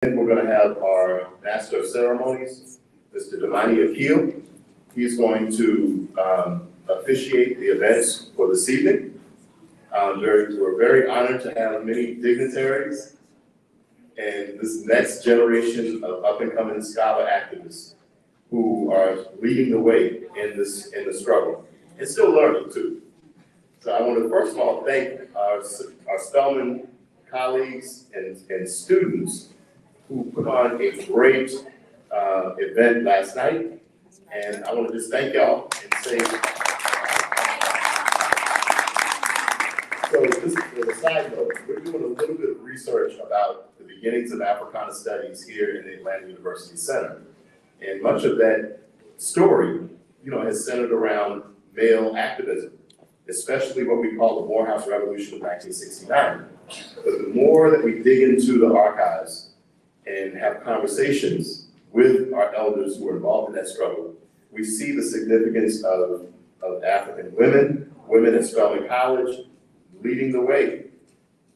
we're going to have our Master of Ceremonies, Mr. Damani Akil. He's going to officiate the events for this evening. We're very honored to have many dignitaries and this next generation of up-and-coming scholar activists who are leading the way in the struggle and still learning too. So I want to first of all thank our Spelman colleagues and students who put on a great event last night. And I want to just thank y'all and say, so just as a side note, we're doing a little bit of research about the beginnings of Africana Studies here in the Atlanta University Center. And much of that story, has centered around male activism, especially what we call the Morehouse Revolution of 1969. But the more that we dig into the archives and have conversations with our elders who were involved in that struggle, we see the significance of African women at Spelman College leading the way.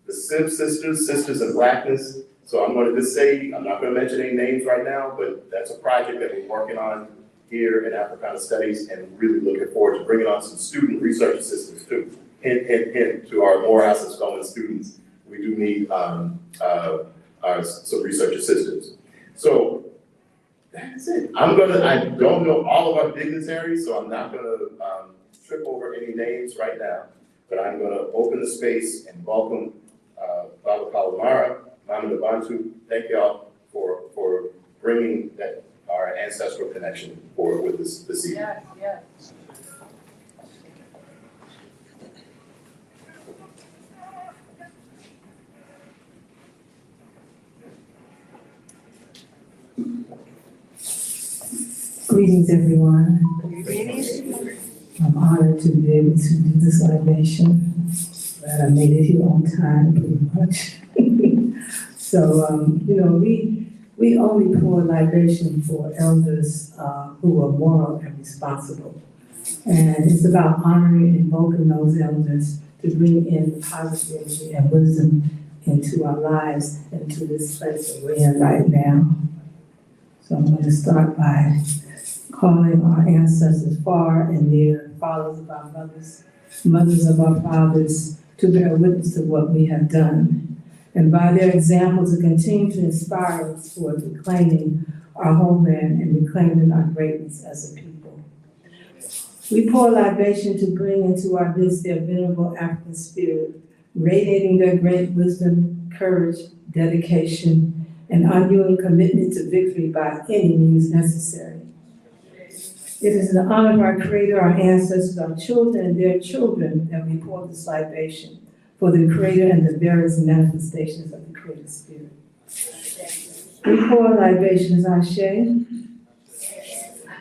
The Civ Sisters, Sisters in Blackness. So I'm going to just say, I'm not going to mention any names right now, but that's a project that we're working on here in Africana Studies and really looking forward to bringing on some student research assistants too. Hint, hint, hint to our Morehouse and Spelman students. We do need some research assistants. So that's it. I don't know all of our dignitaries, so I'm not going to trip over any names right now, but I'm going to open the space and welcome Baba Palomara, Mama Nabantu. Thank y'all for bringing our ancestral connection forward with this evening. Yeah. Greetings, everyone. Greetings. I'm honored to be able to do this libation. Glad I made it here on time, pretty much. So, we only pour libation for elders who are moral and responsible. And it's about honoring and invoking those elders to bring in positive energy and wisdom into our lives and to this place that we're in right now. So I'm going to start by calling our ancestors far and near, fathers of our mothers, mothers of our fathers, to bear witness to what we have done. And by their example, to continue to inspire us toward reclaiming our homeland and reclaiming our greatness as a people. We pour libation to bring into our midst their venerable African spirit, radiating their great wisdom, courage, dedication, and unwavering commitment to victory by any means necessary. It is in the honor of our Creator, our ancestors, our children, and their children that we pour this libation for the Creator and the various manifestations of the Creator Spirit. We pour libations, Ashe,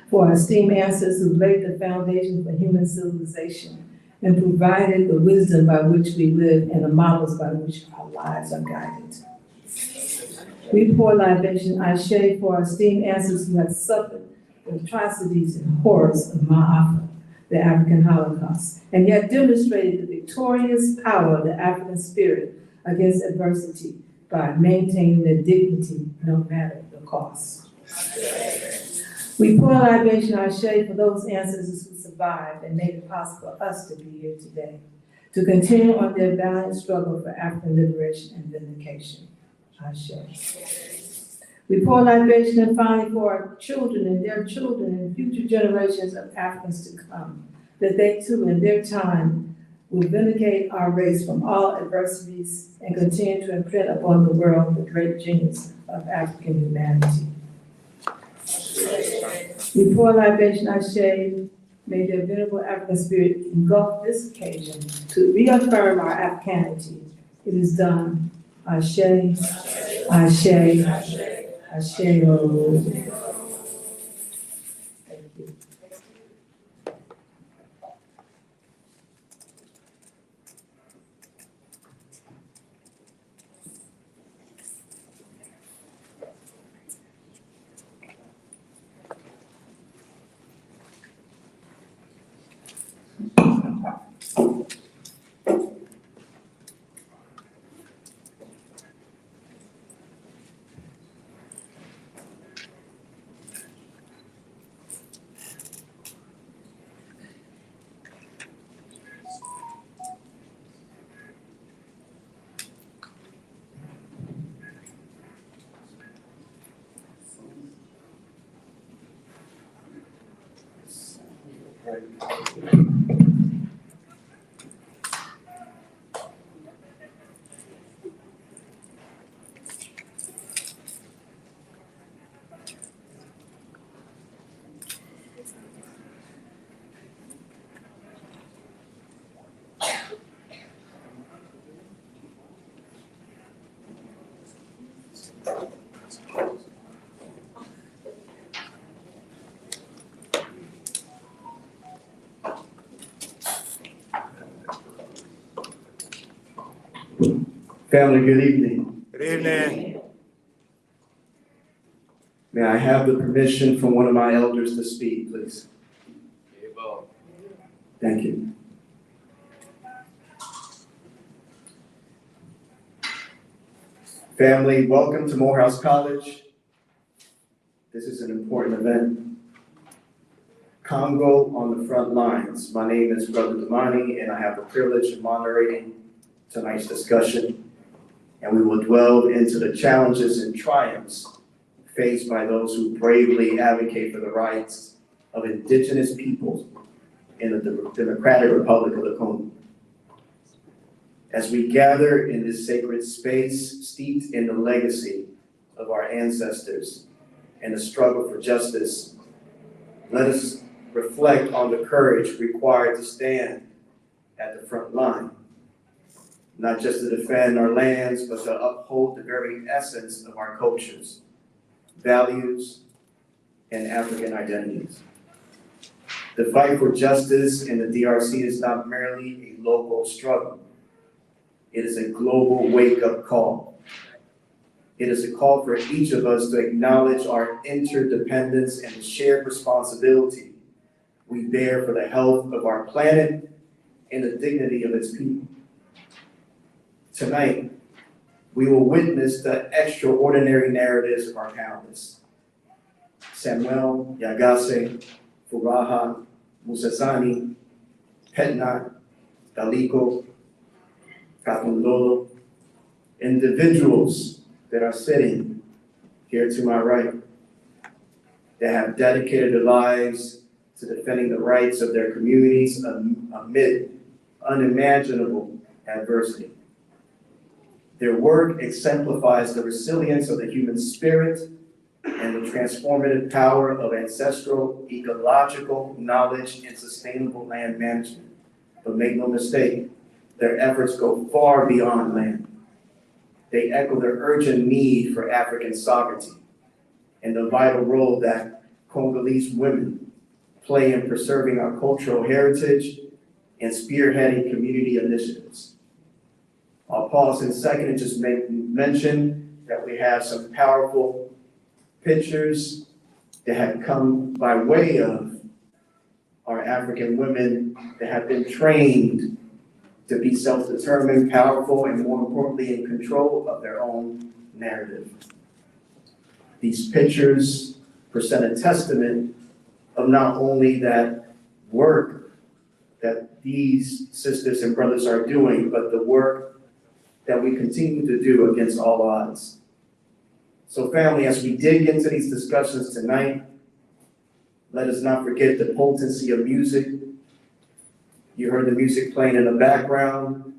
for our esteemed ancestors who laid the foundation for human civilization and provided the wisdom by which we live and the models by which our lives are guided. We pour libation, Ashe, for our esteemed ancestors who have suffered the atrocities and horrors of Ma'afa, the African Holocaust, and yet demonstrated the victorious power of the African spirit against adversity by maintaining their dignity no matter the cost. We pour libation, Ashe, for those ancestors who survived and made it possible for us to be here today, to continue on their valiant struggle for African liberation and vindication. Ashe. We pour libation and finally for our children and their children and future generations of Africans to come, that they too in their time will vindicate our race from all adversities and continue to imprint upon the world the great genius of African humanity. We pour libation, Ashe, may their venerable African spirit engulf this occasion to reaffirm our Africanity. It is done. Ashe, Ashe, Ashe, oh. Thank you. Family, good evening. Good evening. May I have the permission from one of my elders to speak, please? Thank you. Family, welcome to Morehouse College. This is an important event. Congo on the front lines. My name is Brother Damani, and I have the privilege of moderating tonight's discussion. And we will delve into the challenges and triumphs faced by those who bravely advocate for the rights of indigenous peoples in the Democratic Republic of the Congo. As we gather in this sacred space steeped in the legacy of our ancestors and the struggle for justice, let us reflect on the courage required to stand at the front line, not just to defend our lands, but to uphold the very essence of our cultures, values, and African identities. The fight for justice in the DRC is not merely a local struggle. It is a global wake-up call. It is a call for each of us to acknowledge our interdependence and the shared responsibility we bear for the health of our planet and the dignity of its people. Tonight, we will witness the extraordinary narratives of our panelists. Samuel Yagase, Furaha, Mussanzi, Petna Ndaliko of Yole, individuals that are sitting here to my right, that have dedicated their lives to defending the rights of their communities amid unimaginable adversity. Their work exemplifies the resilience of the human spirit and the transformative power of ancestral ecological knowledge and sustainable land management. But make no mistake, their efforts go far beyond land. They echo the urgent need for African sovereignty and the vital role that Congolese women play in preserving our cultural heritage and spearheading community initiatives. I'll pause in a second and just mention that we have some powerful pictures that have come by way of our African women that have been trained to be self-determined, powerful, and more importantly, in control of their own narrative. These pictures present a testament of not only that work that these sisters and brothers are doing, but the work that we continue to do against all odds. So family, as we dig into these discussions tonight, let us not forget the potency of music. You heard the music playing in the background,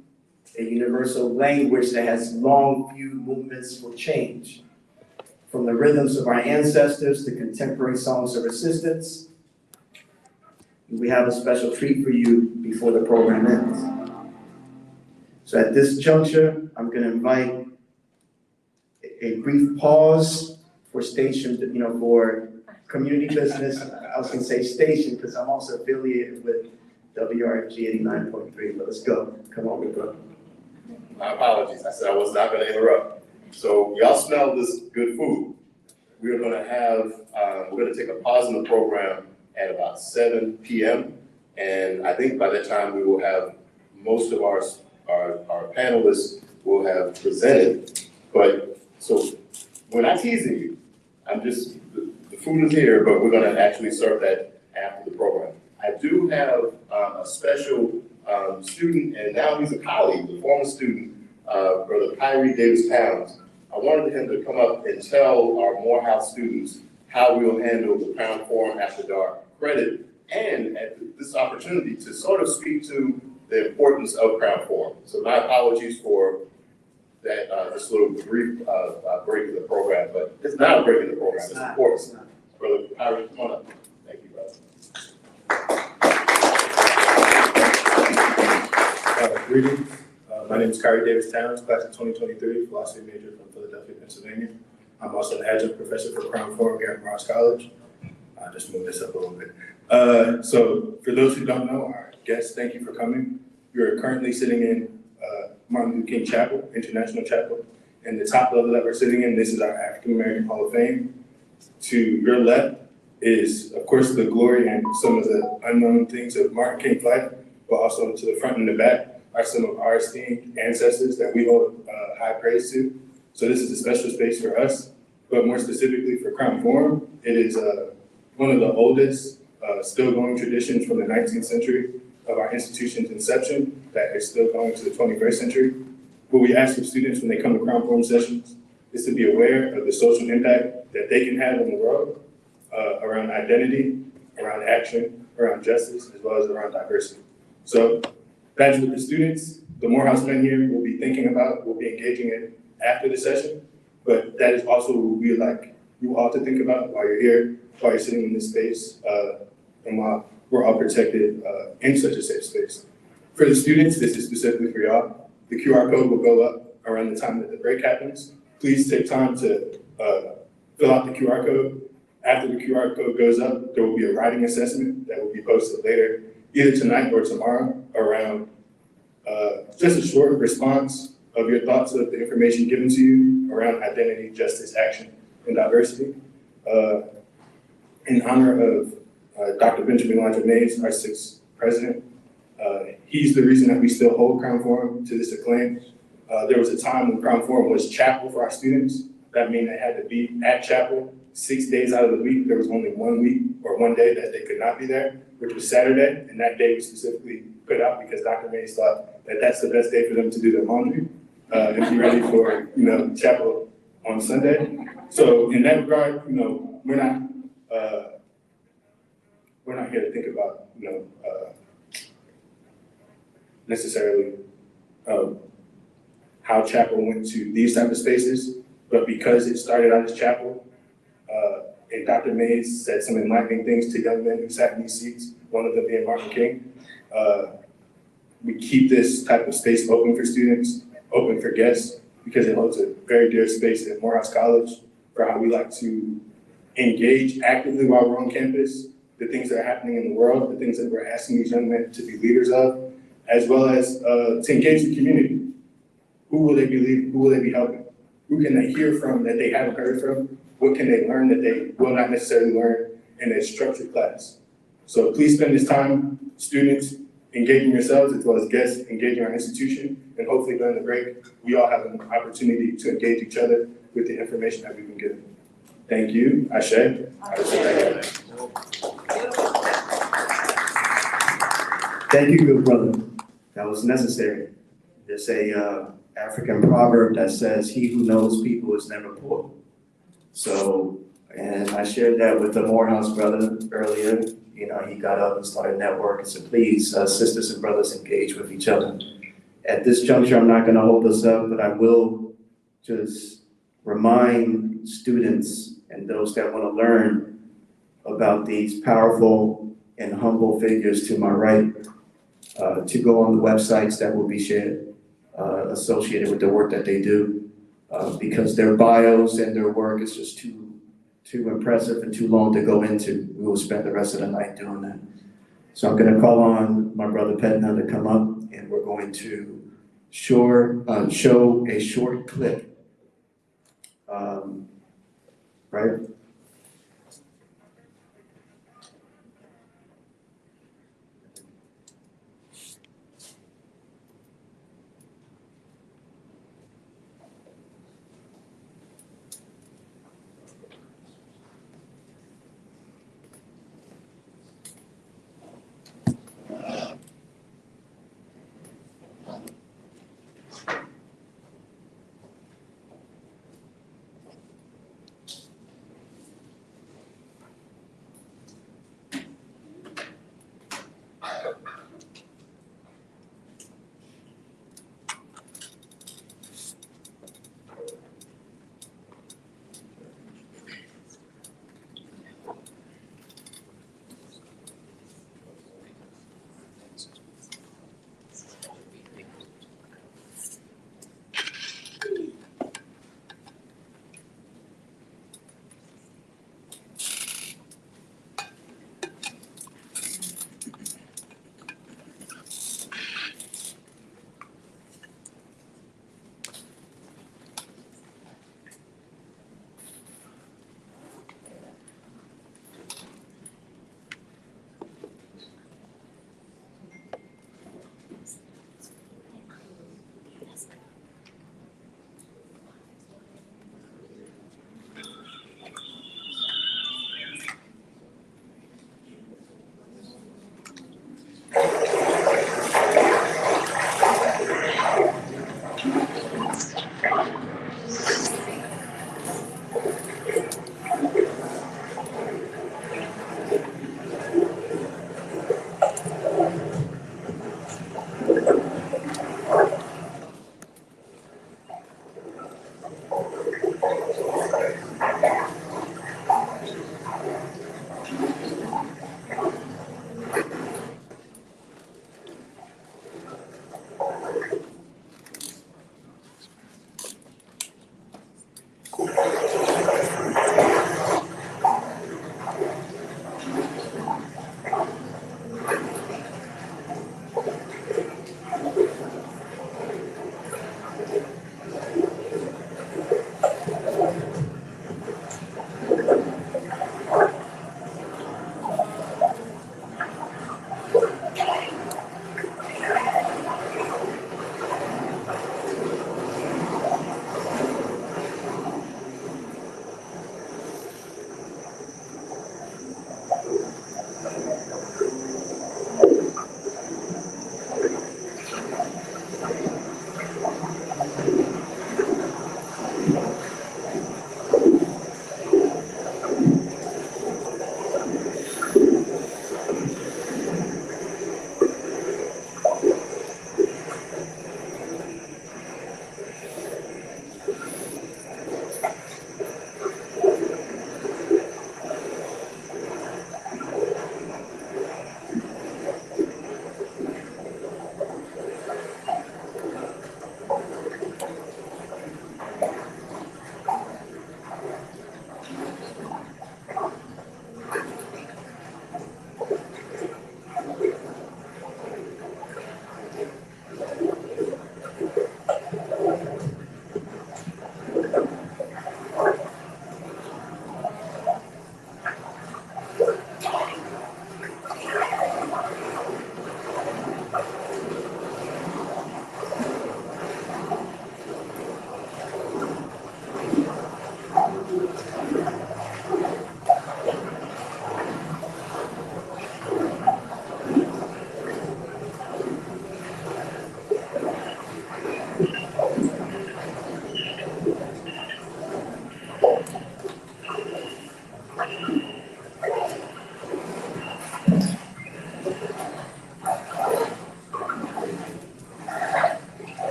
a universal language that has long fueled movements for change. From the rhythms of our ancestors to contemporary songs of resistance, we have a special treat for you before the program ends. So at this juncture, I'm going to invite a brief pause for station, for community business. I was going to say station because I'm also affiliated with WRFG 89.3, but let's go. Come on, bro. My apologies, I said I was not gonna interrupt. So y'all smell this good food. We're gonna take a pause in the program at about 7 p.m. And I think by that time we will have most of our panelists will have presented. But so we're not teasing you. The food is here, but we're gonna actually serve that after the program. I do have a special student, and now he's a colleague, a former student, Brother Kyrie Davis-Towns. I wanted him to come up and tell our Morehouse students how we will handle the Pound Forum After Dark credit and at this opportunity to sort of speak to the importance of Crown Forum. So my apologies for that, this little brief break in the program, but it's not a break in the program, it's important. Brother Howard, come on up. Thank you, brother. Greetings. My name is Kyrie Davis Towns, class of 2023, philosophy major from Philadelphia, Pennsylvania. I'm also an adjunct professor for Crown Forum here at Morehouse College. I'll just move this up a little bit. So for those who don't know, our guests, thank you for coming. You're currently sitting in Martin Luther King Chapel, International Chapel. And the top level that we're sitting in, this is our African American Hall of Fame. To your left is, of course, the glory and some of the unknown things of Martin King's life, but also to the front and the back are some of our esteemed ancestors that we hold high praise to. So this is a special space for us, but more specifically for Crown Forum, it is one of the oldest still going traditions from the 19th century of our institution's inception that is still going to the 21st century. What we ask of students when they come to Crown Forum sessions is to be aware of the social impact that they can have in the world around identity, around action, around justice, as well as around diversity. So that's what the students, the Morehouse men here will be thinking about, will be engaging in after the session, but that is also what we would like you all to think about while you're here, while you're sitting in this space, and while we're all protected in such a safe space. For the students, this is specifically for y'all. The QR code will go up around the time that the break happens. Please take time to fill out the QR code. After the QR code goes up, there will be a writing assessment that will be posted later, either tonight or tomorrow, around just a short response of your thoughts of the information given to you around identity, justice, action, and diversity. In honor of Dr. Benjamin Elijah Mays, our sixth president, he's the reason that we still hold Crown Forum to this acclaim. There was a time when Crown Forum was chapel for our students. That means they had to be at chapel 6 days out of the week. There was only 1 week or 1 day that they could not be there, which was Saturday, and that day was specifically put out because Dr. Mays thought that that's the best day for them to do their laundry and be ready for, chapel on Sunday. So in that regard, we're not here to think about, necessarily how chapel went to these type of spaces, but because it started out as chapel, and Dr. Mays said some enlightening things to young men who sat in these seats, one of them being Martin King. We keep this type of space open for students, open for guests, because it holds a very dear space at Morehouse College for how we like to engage actively while we're on campus, the things that are happening in the world, the things that we're asking these young men to be leaders of, as well as to engage the community. Who will they be leading? Who will they be helping? Who can they hear from that they haven't heard from? What can they learn that they will not necessarily learn in a structured class? So please spend this time, students, engaging yourselves as well as guests engaging our institution, and hopefully during the break, we all have an opportunity to engage each other with the information that we've been given. Thank you. Ashe. Thank you, good brother. That was necessary. There's a African proverb that says, "He who knows people is never poor." So, and I shared that with the Morehouse brother earlier. He got up and started networking. So please, sisters and brothers, engage with each other. At this juncture, I'm not going to hold us up, but I will just remind students and those that want to learn about these powerful and humble figures to my right to go on the websites that will be shared associated with the work that they do, because their bios and their work is just too impressive and too long to go into. We will spend the rest of the night doing that. So I'm going to call on my brother Petna to come up, and we're going to show a short clip. Right?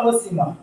Mosima.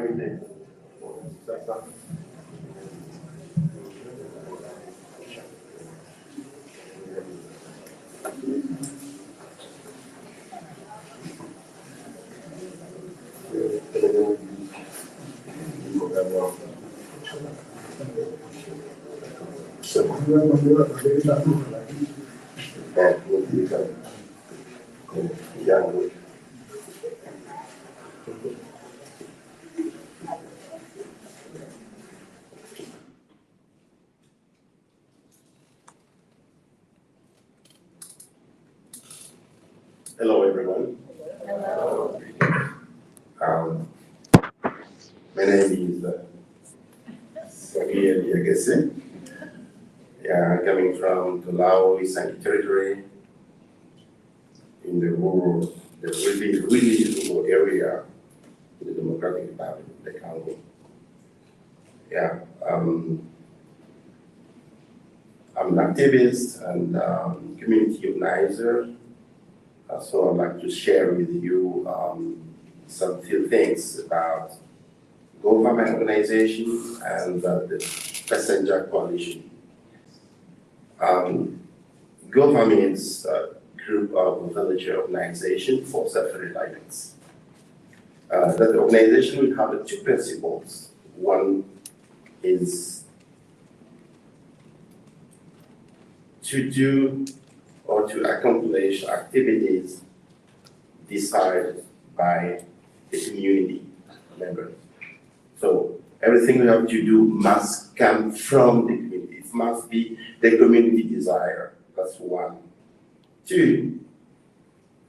everything. Hello, everyone. Hello. My name is Samuel Yagase. Yeah, coming from the Laos territory in the rural, the really rural area in the Democratic Republic of the Congo. Yeah, I'm an activist and community organizer. So I'd like to share with you some few things about GOVA organization and the Basandja Coalition. GOVA means Group of Villager Organization for Self-Reliance. That organization will have two principles. One is to do or to accomplish activities decided by the community members. So everything we have to do must come from the community. It must be the community desire. That's one. Two,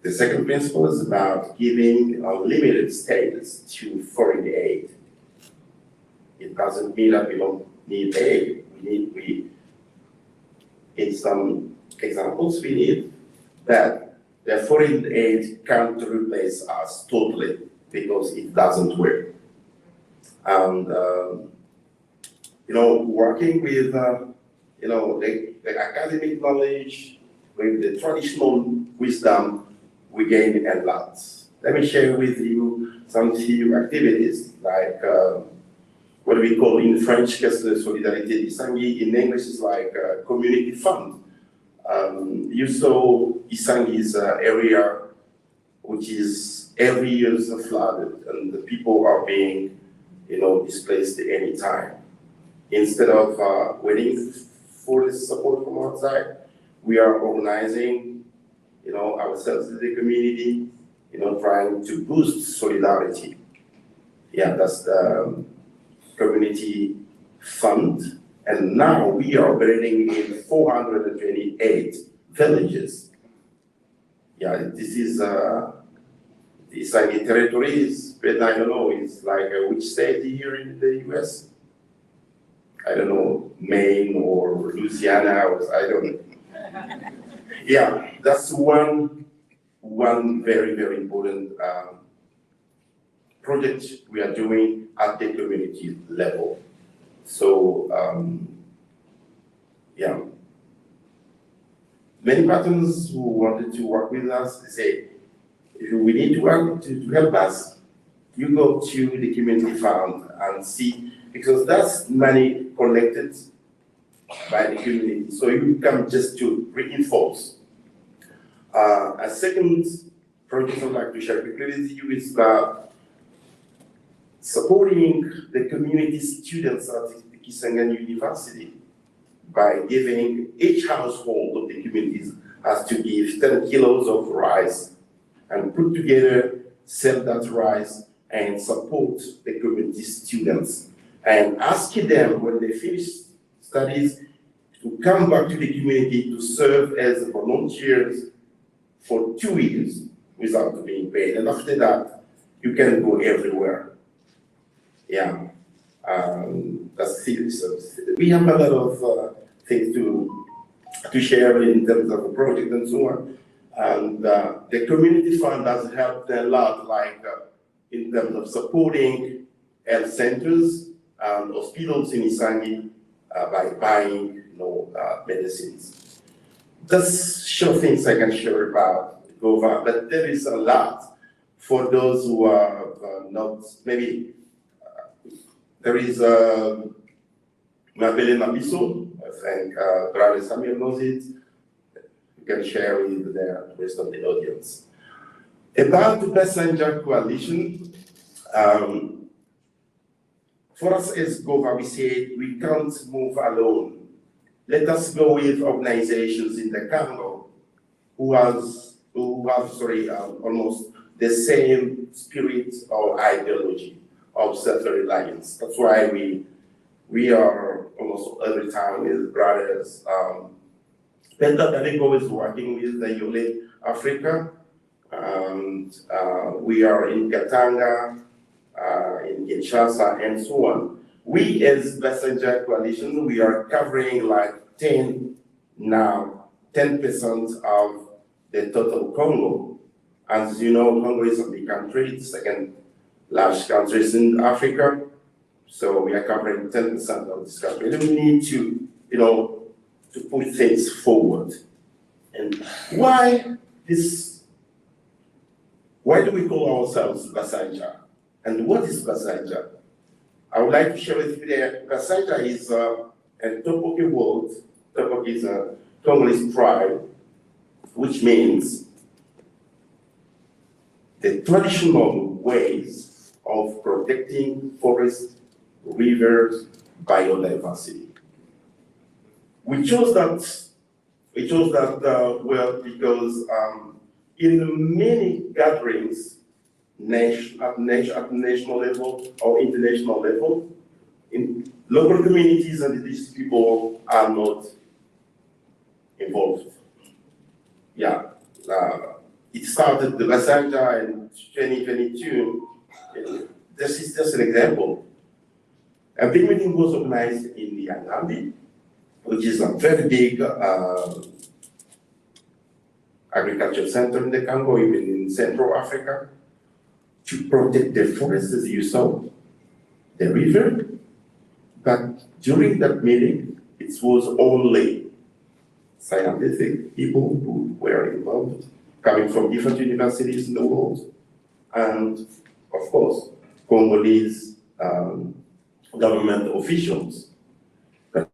the second principle is about giving unlimited status to foreign aid. It doesn't mean that we don't need aid. In some examples, we need that the foreign aid can't replace us totally because it doesn't work. And, working with, the academic knowledge, with the traditional wisdom, we gain a lot. Let me share with you some few activities, like what we call in French, caisse de solidarité Isangi. In English, it's like a community fund. You saw Isangi's area, which is every year flooded, and the people are being, displaced any time. Instead of waiting for this support from outside, we are organizing, ourselves as a community, trying to boost solidarity. Yeah, that's the community fund. And now we are operating in 428 villages. Yeah, this is the Isangi territories, but I don't know, it's like which state here in the US? I don't know, Maine or Louisiana, or I don't know. Yeah, that's one very, very important project we are doing at the community level. So, many partners who wanted to work with us, they say, if we need to work to help us, you go to the community fund and see, because that's money collected by the community. So you come just to reinforce. A second project I'd like to share quickly with you is supporting the community students at the Kisangani University by giving each household of the communities has to give 10 kilos of rice and put together, sell that rice and support the community students. And asking them when they finish studies to come back to the community to serve as volunteers for 2 years without being paid. And after that, you can go everywhere. Yeah, that's serious. We have a lot of things to share in terms of the project and so on. And the community fund has helped a lot, like in terms of supporting health centers and hospitals in Isangi by buying medicines. That's sure things I can share about GOVA, but there is a lot for those who are not maybe There is Mabele Mabiso. I think Brother Samuel knows it. You can share with the rest of the audience. About the Basandja Coalition, for us as GOVA, we say we can't move alone. Let us go with organizations in the Congo who have almost the same spirit or ideology of self-reliance. That's why we are almost every time with brothers. Petna Ndaliko is working with the Yole Africa, and we are in Katanga, in Kinshasa, and so on. We as Basandja Coalition, we are covering like 10% of the total Congo. As you know, Congo is a big country, it's the second largest country in Africa. So we are covering 10% of this country. We need to, to put things forward. And why do we call ourselves Basandja? And what is Basandja? I would like to share with you that Basandja is a Topoki word. Topoki is a Congolese tribe, which means the traditional ways of protecting forests, rivers, biodiversity. We chose that well because in many gatherings, at national level or international level, in local communities and indigenous people are not involved. Yeah, it started the Basandja in 2022. This is just an example. A big meeting was organized in the Angambi, which is a very big agriculture center in the Congo, even in Central Africa, to protect the forests, as you saw, the river. But during that meeting, it was only scientific people who were involved, coming from different universities in the world, and of course, Congolese government officials. But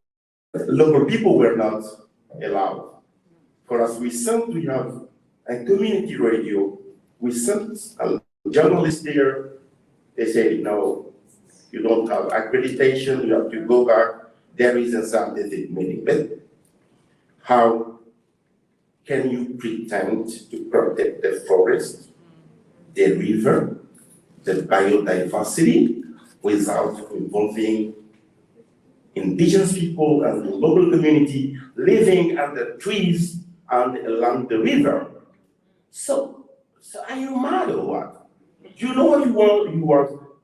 local people were not allowed. For us, we have a community radio. We sent a journalist there. They say, no, you don't have accreditation, you have to go back. There is a scientific meeting. But how can you pretend to protect the forest, the river, the biodiversity without involving indigenous people and the local community living under trees and along the river? So are you mad or what? You know what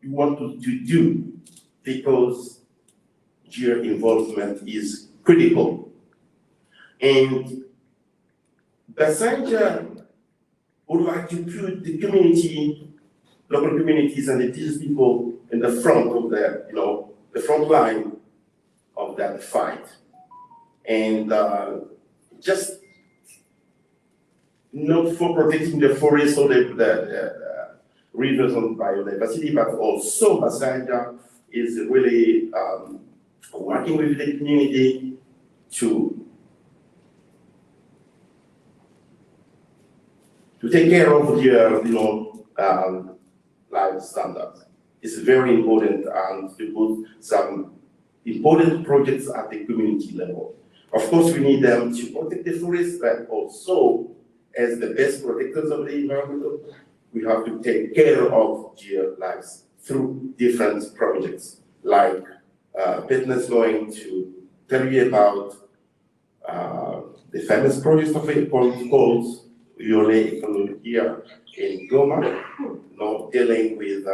you want to do, because your involvement is critical. And Basandja would like to put the community, local communities and indigenous people in the front of the front line of that fight. And just not for protecting the forest or the rivers and biodiversity, but also Basandja is really working with the community to take care of their life standards. It's very important, and to put some important projects at the community level. Of course, we need them to protect the forest, but also, as the best protectors of the environment, we have to take care of their lives through different projects. Like Petna is going to tell you about the famous project of it called Yole here in Goma, dealing with,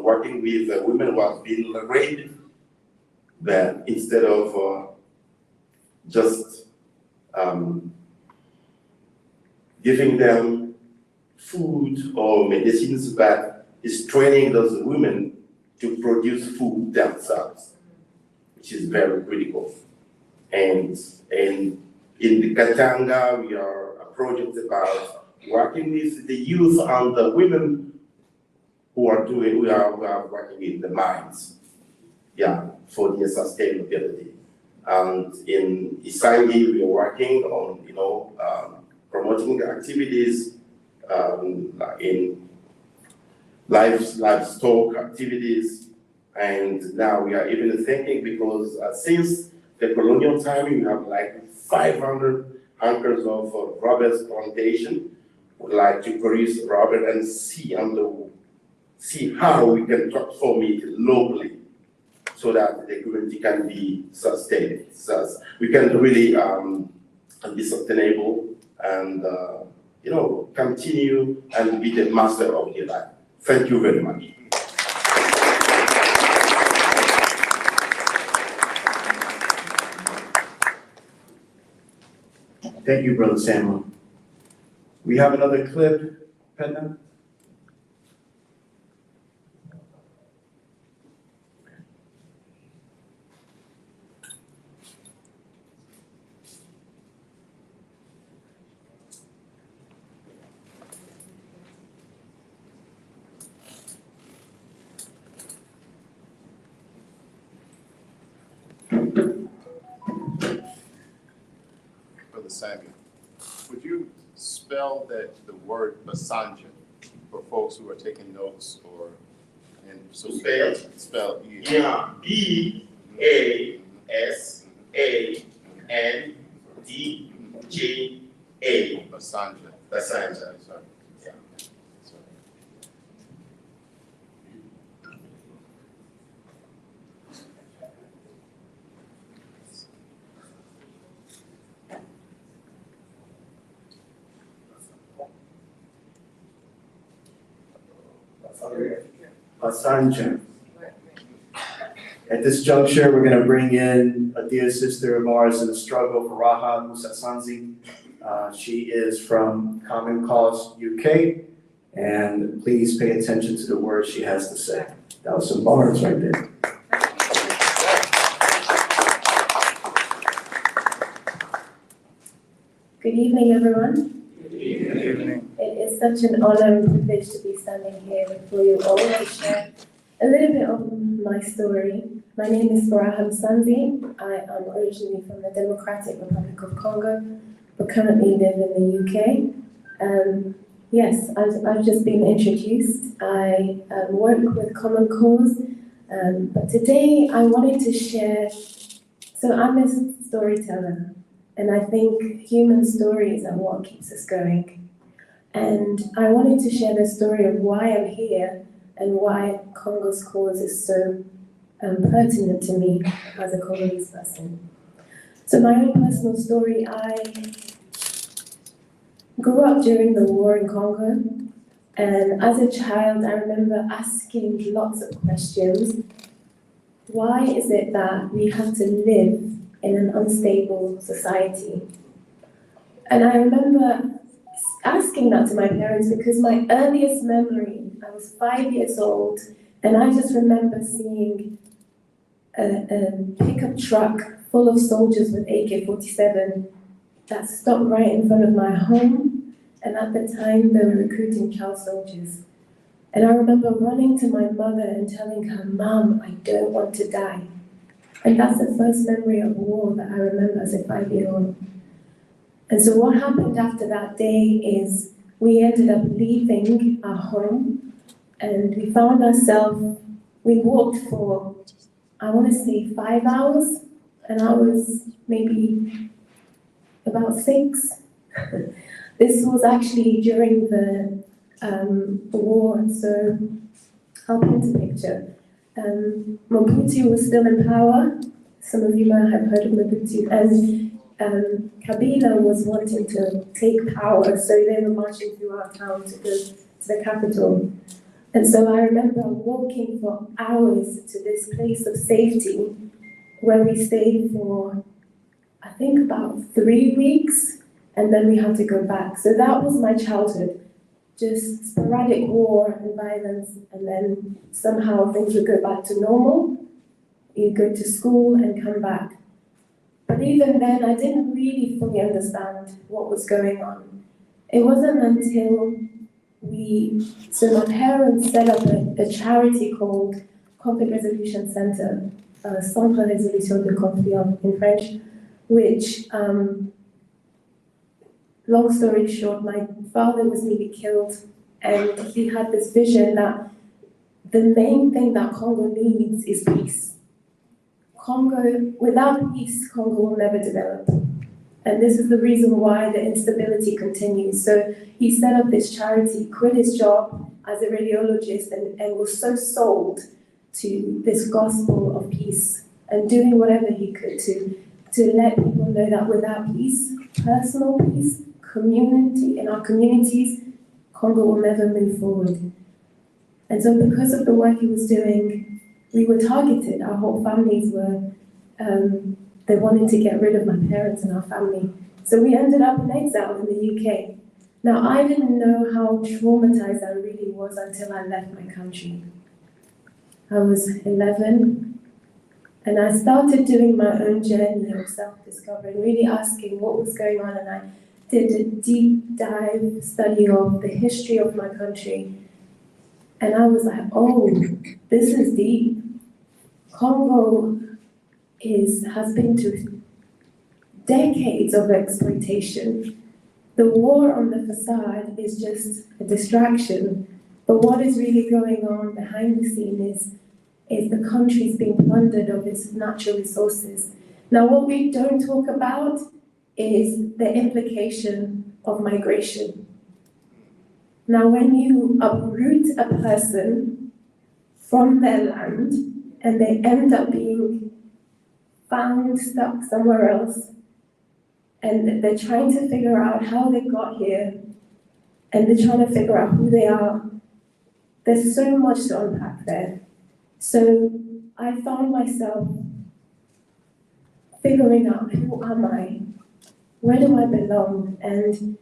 working with women who have been raped, but instead of just giving them food or medicines, but is training those women to produce food themselves, which is very critical. And in the Katanga, we are a project about working with the youth and the women who are working in the mines. for their sustainability. And in Isangi, we are working on, promoting activities in livestock activities. And now we are even thinking, because since the colonial time, we have like 500 acres of rubber plantation. Would like to produce rubber and see how we can transform it locally, so that the community can be sustained. So we can really be sustainable and continue and be the master of their life. Thank you very much. Thank you, Brother Samuel. We have another clip, Petna. Brother Samuel, would you spell the word Basandja for folks who are taking notes, or and so spell Yeah, B-A-S-A-N-D-J-A. Basandja. Basandja. Sorry. Yeah. Sorry. Basandja. At this juncture, we're going to bring in a dear sister of ours in the struggle, Furaha Mussanzi. She is from Common Cause, UK, and please pay attention to the words she has to say. That was some bars right there. Good evening, everyone. Good evening. It is such an honor and privilege to be standing here before you all to share a little bit of my story. My name is Furaha Mussanzi. I am originally from the Democratic Republic of Congo, but currently live in the UK. Yes, I've just been introduced. I work with Common Cause, but today I wanted to share, so I'm a storyteller. And I think human stories are what keeps us going. And I wanted to share the story of why I'm here and why Congo's cause is so pertinent to me as a Congolese person. So my own personal story, I grew up during the war in Congo. And as a child, I remember asking lots of questions. Why is it that we have to live in an unstable society? And I remember asking that to my parents because my earliest memory, I was 5 years old, and I just remember seeing a pickup truck full of soldiers with AK-47 that stopped right in front of my home, and at the time they were recruiting child soldiers. And I remember running to my mother and telling her, "Mom, I don't want to die." And that's the first memory of war that I remember as a 5-year-old. And so what happened after that day is we ended up leaving our home, and we found ourselves, we walked for, I want to say 5 hours, and I was maybe about 6. This was actually during the war, so I'll paint a picture. Mobutu was still in power. Some of you might have heard of Mobutu. And Kabila was wanting to take power, so they were marching through our town to go to the capital. And so I remember walking for hours to this place of safety where we stayed for, I think, about 3 weeks, and then we had to go back. So that was my childhood. Just sporadic war and violence, and then somehow things would go back to normal. You'd go to school and come back. But even then, I didn't really fully understand what was going on. It wasn't until so my parents set up a charity called Conflict Resolution Center, Centre de Résolution de Conflits in French, which, long story short, my father was nearly killed, and he had this vision that the main thing that Congo needs is peace. Without peace, Congo will never develop. And this is the reason why the instability continues. So he set up this charity, quit his job as a radiologist, and was so sold to this gospel of peace and doing whatever he could to let people know that without peace, personal peace, community, in our communities, Congo will never move forward. And so because of the work he was doing, we were targeted. Our whole families were, they wanted to get rid of my parents and our family. So we ended up in exile in the UK. Now, I didn't know how traumatized I really was until I left my country. I was 11, and I started doing my own journey of self-discovery, really asking what was going on, and I did a deep dive study of the history of my country. And I was like, oh, this is deep. Congo has been through decades of exploitation. The war on the facade is just a distraction, but what is really going on behind the scenes is the country's being plundered of its natural resources. Now, what we don't talk about is the implication of migration. Now, when you uproot a person from their land and they end up being found stuck somewhere else, and they're trying to figure out how they got here, and they're trying to figure out who they are, there's so much to unpack there. So I found myself figuring out, who am I? Where do I belong? And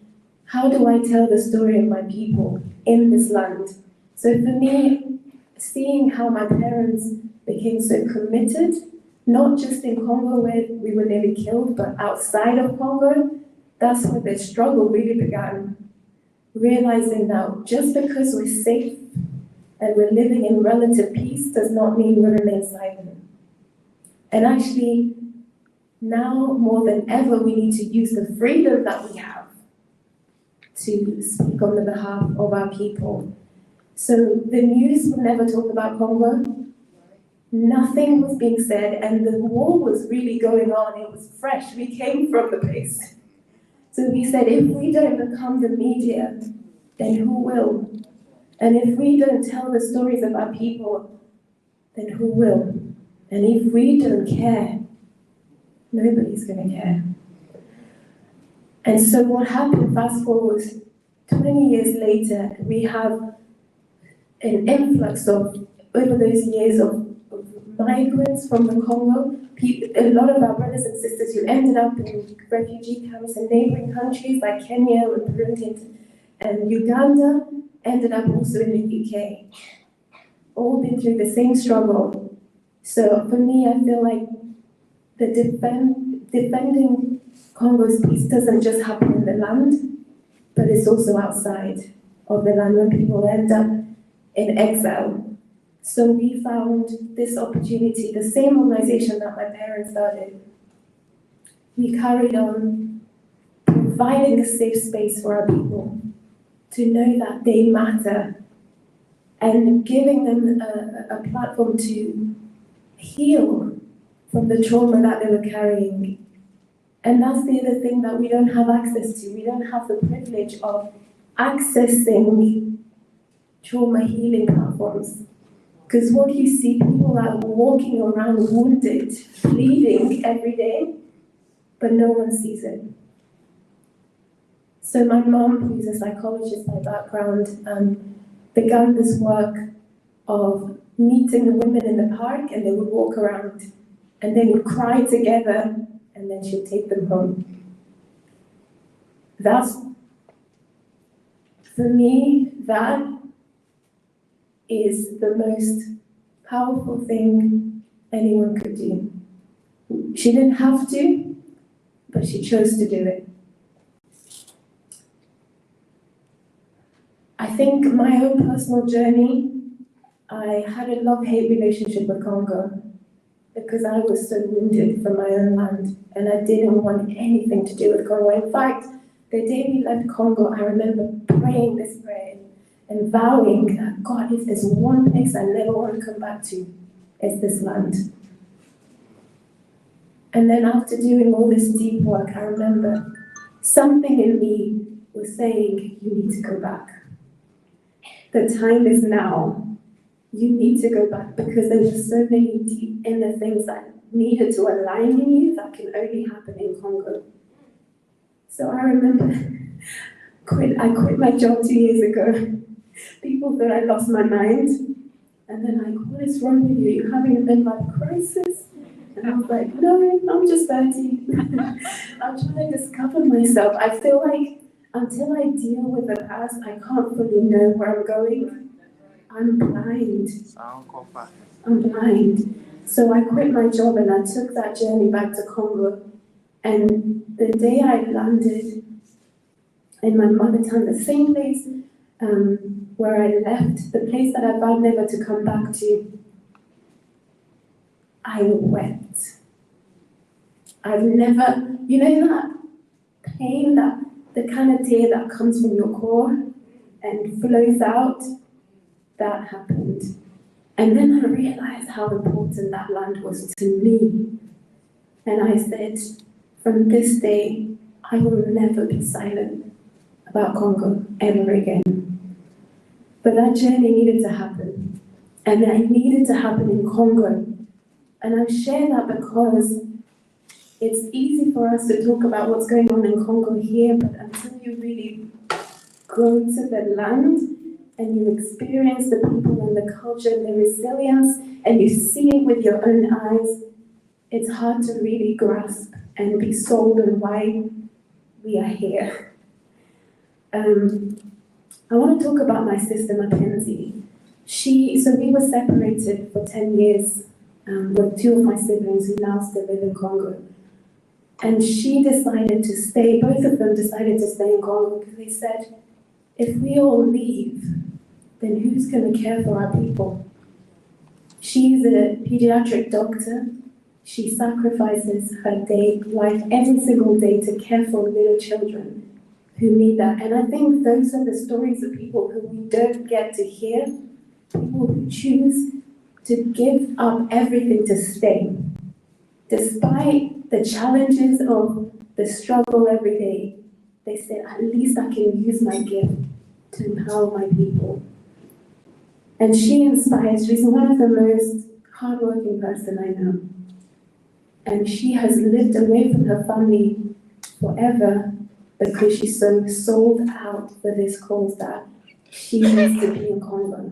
how do I tell the story of my people in this land? So for me, seeing how my parents became so committed, not just in Congo where we were nearly killed, but outside of Congo, that's where the struggle really began. Realizing that just because we're safe and we're living in relative peace does not mean we remain silent. And actually, now more than ever, we need to use the freedom that we have to speak on the behalf of our people. So the news would never talk about Congo. Nothing was being said, and the war was really going on. It was fresh. We came from the place. So we said, if we don't become the media, then who will? And if we don't tell the stories of our people, then who will? And if we don't care, nobody's going to care. And so what happened, fast forward 20 years later, we have an influx of, over those years, of migrants from the Congo. A lot of our brothers and sisters who ended up in refugee camps in neighboring countries like Kenya and Burundi and Uganda ended up also in the UK. All been through the same struggle. So for me, I feel like the defending Congo's peace doesn't just happen in the land, but it's also outside of the land when people end up in exile. So we found this opportunity, the same organization that my parents started. We carried on providing a safe space for our people to know that they matter and giving them a platform to heal from the trauma that they were carrying. And that's the other thing that we don't have access to. We don't have the privilege of accessing trauma healing platforms. Because what you see, people are walking around wounded, bleeding every day, but no one sees it. So my mom, who's a psychologist by background, began this work of meeting the women in the park, and they would walk around, and they would cry together, and then she'd take them home. That's, for me, that is the most powerful thing anyone could do. She didn't have to, but she chose to do it. I think my own personal journey, I had a love-hate relationship with Congo because I was so wounded from my own land and I didn't want anything to do with Congo. In fact, the day we left Congo, I remember praying this prayer and vowing that, God, if there's one place I never want to come back to, it's this land. And then after doing all this deep work, I remember something in me was saying, you need to go back. The time is now. You need to go back because there were so many deep inner things that needed to align in you that can only happen in Congo. So I remember I quit my job 2 years ago. People thought I lost my mind. And then like, what is wrong with you? You're having a midlife crisis? And I was like, no, I'm just 30. I'm trying to discover myself. I feel like until I deal with the past, I can't fully know where I'm going. I'm blind. I'm blind. So I quit my job and I took that journey back to Congo. And the day I landed in my mother tongue, the same place where I left, the place that I vowed never to come back to, I wept. I've never, you know that pain, that the kind of tear that comes from your core and flows out, that happened. And then I realized how important that land was to me. And I said, from this day, I will never be silent about Congo ever again. But that journey needed to happen. And it needed to happen in Congo. And I share that because it's easy for us to talk about what's going on in Congo here, but until you really go to the land and you experience the people and the culture and the resilience, and you see it with your own eyes, it's hard to really grasp and be sold on why we are here. I want to talk about my sister Mackenzie. So we were separated for 10 years with two of my siblings who now still live in Congo. And she decided to stay, both of them decided to stay in Congo because they said, if we all leave, then who's going to care for our people? She's a pediatric doctor. She sacrifices her life every single day to care for little children who need that. And I think those are the stories of people who we don't get to hear, people who choose to give up everything to stay. Despite the challenges of the struggle every day, they said, at least I can use my gift to empower my people. And she inspires, she's one of the most hardworking person I know. And she has lived away from her family forever because she's so sold out for this cause that she needs to be in Congo.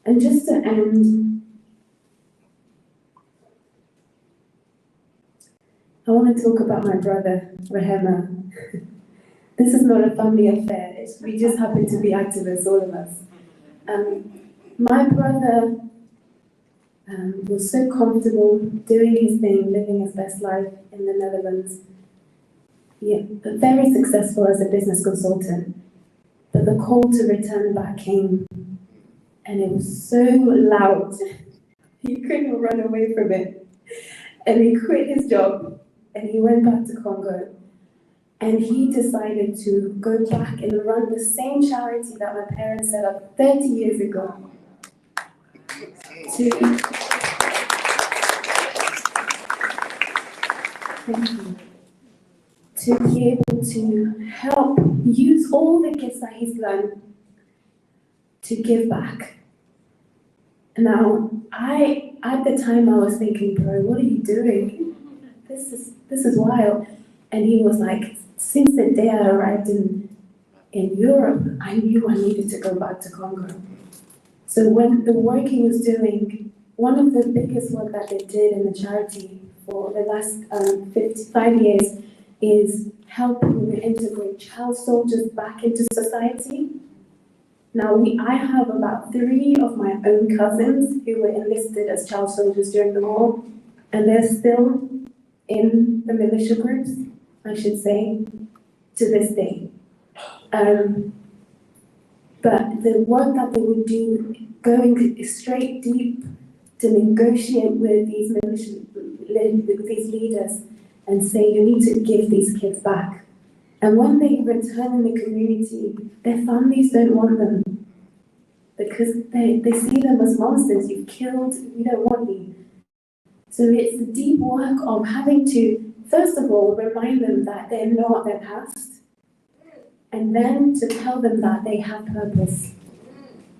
And just to end, I want to talk about my brother, Rehema. This is not a family affair. We just happen to be activists, all of us. My brother was so comfortable doing his thing, living his best life in the Netherlands. Yeah, very successful as a business consultant. But the call to return back came, and it was so loud, he couldn't run away from it. And he quit his job, and he went back to Congo. And he decided to go back and run the same charity that my parents set up 30 years ago. To be able to help use all the gifts that he's learned to give back. Now, at the time I was thinking, bro, what are you doing? This is wild. And he was like, since the day I arrived in Europe, I knew I needed to go back to Congo. So when the work he was doing, one of the biggest work that they did in the charity for the last 55 years is helping integrate child soldiers back into society. Now, I have about 3 of my own cousins who were enlisted as child soldiers during the war, and they're still in the militia groups, I should say, to this day. But the work that they would do, going straight deep to negotiate with these leaders and say, you need to give these kids back. And when they return in the community, their families don't want them because they see them as monsters. You've killed, we don't want you. So it's the deep work of having to, first of all, remind them that they're not their past, and then to tell them that they have purpose,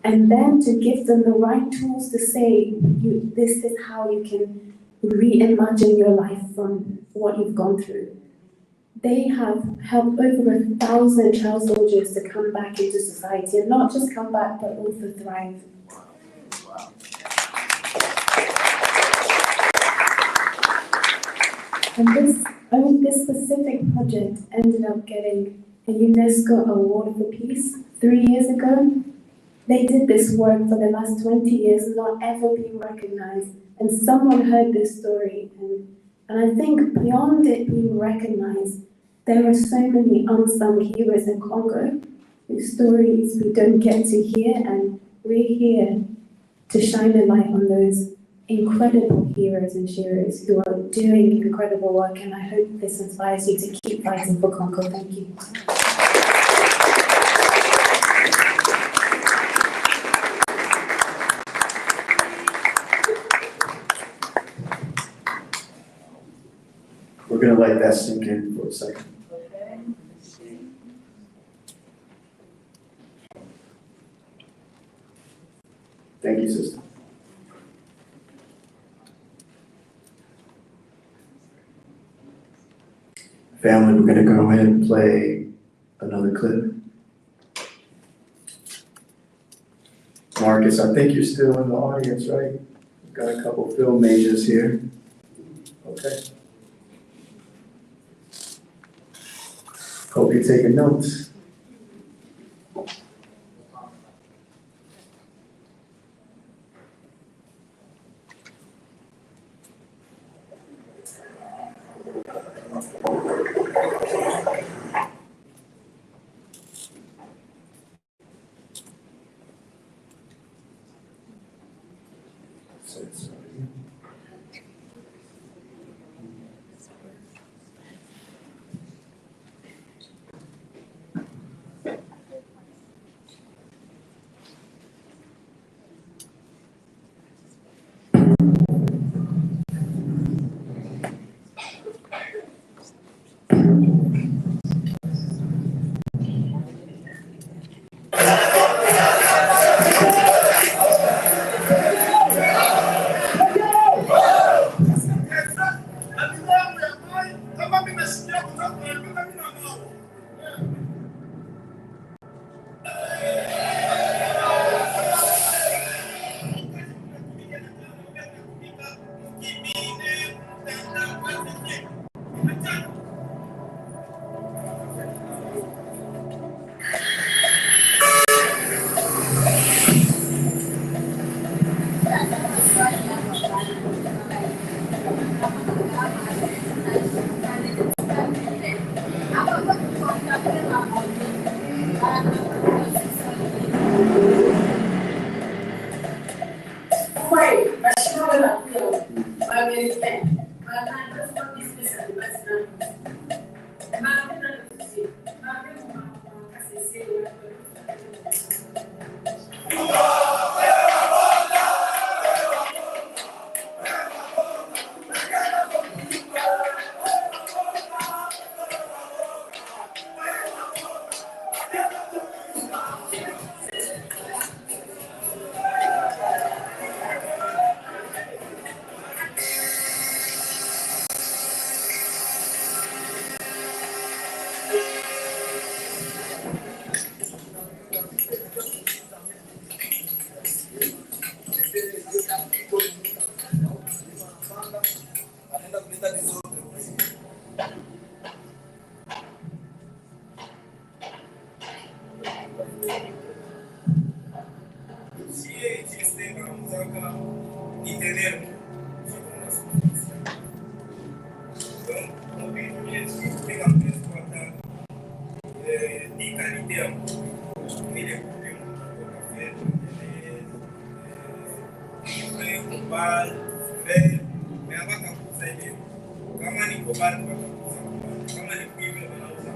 and then to give them the right tools to say, this is how you can reimagine your life from what you've gone through. They have helped over 1,000 child soldiers to come back into society, and not just come back, but also thrive. And this specific project ended up getting a UNESCO Award for Peace 3 years ago. They did this work for the last 20 years, not ever being recognized. And someone heard this story. And I think beyond it being recognized, there are so many unsung heroes in Congo whose stories we don't get to hear, and we're here to shine a light on those incredible heroes and sheroes who are doing incredible work, and I hope this inspires you to keep fighting for Congo. Thank you. We're gonna let that sink in for a second. Thank you, sister. Family, we're gonna go ahead and play another clip. Marcus, I think you're still in the audience, right? We've got a couple film majors here. Okay. Hope you're taking notes. cobalt, fer, me abatakuza ile. Kama ni cobalt watakuza cobalt, kama ni cuivre wanauza.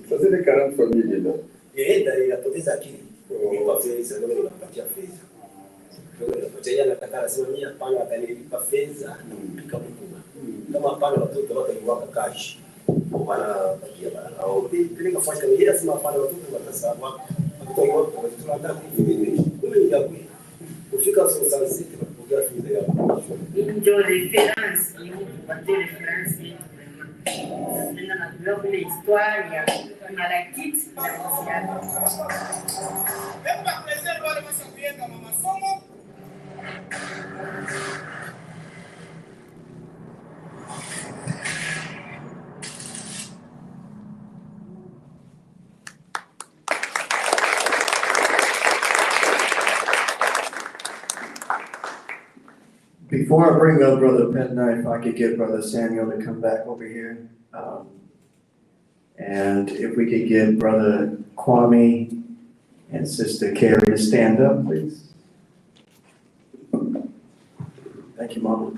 Sasa 40 familia ndio. Inapoteza akili. Kwa fedha ndio inapatia fedha. Ndio inapatia nataka nasema mimi hapana atanilipa fedha nipika mkubwa. Kama hapana watoto wataliwaka cash. Bana bakia bana. Au bila kufanya kama yeye sema hapana watoto watasema watoto wao tunataka kufikiria. Kumbe kufika Mussanzi tunapiga fedha yao. Ndio reference ni kupata reference. Ndio na blog ile histoire ya malakiti na kusiana. Hapa present wale washakuenda na masomo. Before I bring up Brother Petna, if I could get Brother Samuel to come back over here. And if we could get Brother Kwame and Sister Carrie to stand up, please. Thank you, Mama.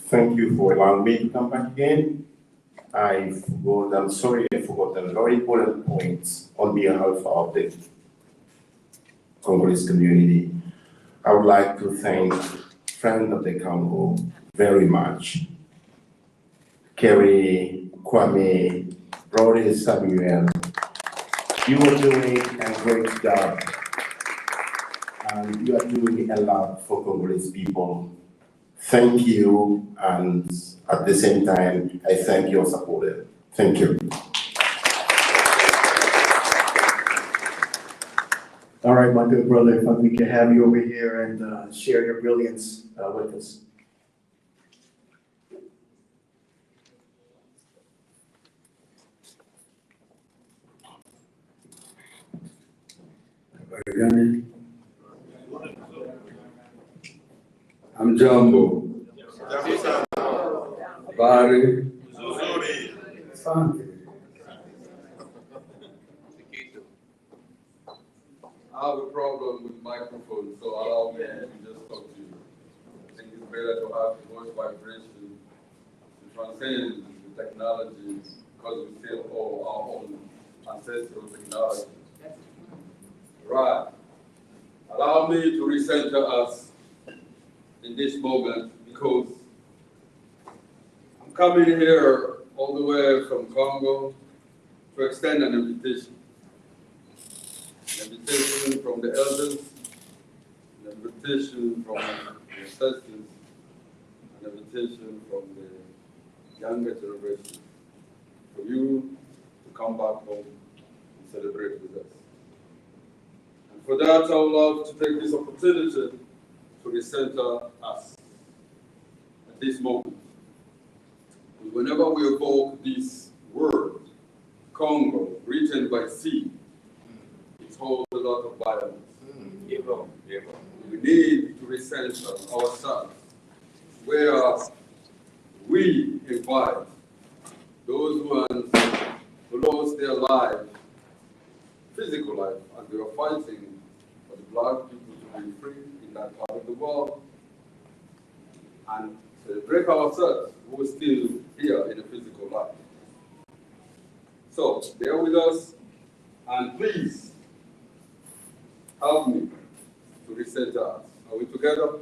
Thank you for allowing me to come back again. I'm sorry, I forgot a very important point on behalf of the Congolese community. I would like to thank friends of the Congo very much. Kerry, Kwame, Brother Samuel, you are doing a great job. And you are doing a lot for Congolese people. Thank you, and at the same time, I thank your supporter. Thank you. All right, my good brother, if we could have you over here and share your brilliance with us. Hamjambo. Habari. Asante. I have a problem with microphone, so allow me to just talk to you. I think it's better to have voice vibration to transcend the technology because we still owe our own ancestral technology. Right. Allow me to recenter us in this moment because I'm coming here all the way from Congo to extend an invitation. An invitation from the elders, an invitation from the ancestors, an invitation from the younger generation for you to come back home and celebrate with us. And for that, I would love to take this opportunity to recenter us at this moment. Whenever we evoke this word, Congo, written by sea, it holds a lot of violence. We need to recenter ourselves, where we invite those ones who lost their life, physical life, and they are fighting for the black people to be free in that part of the world, and celebrate ourselves who are still here in a physical life. So, bear with us, and please help me to reset us. Are we together?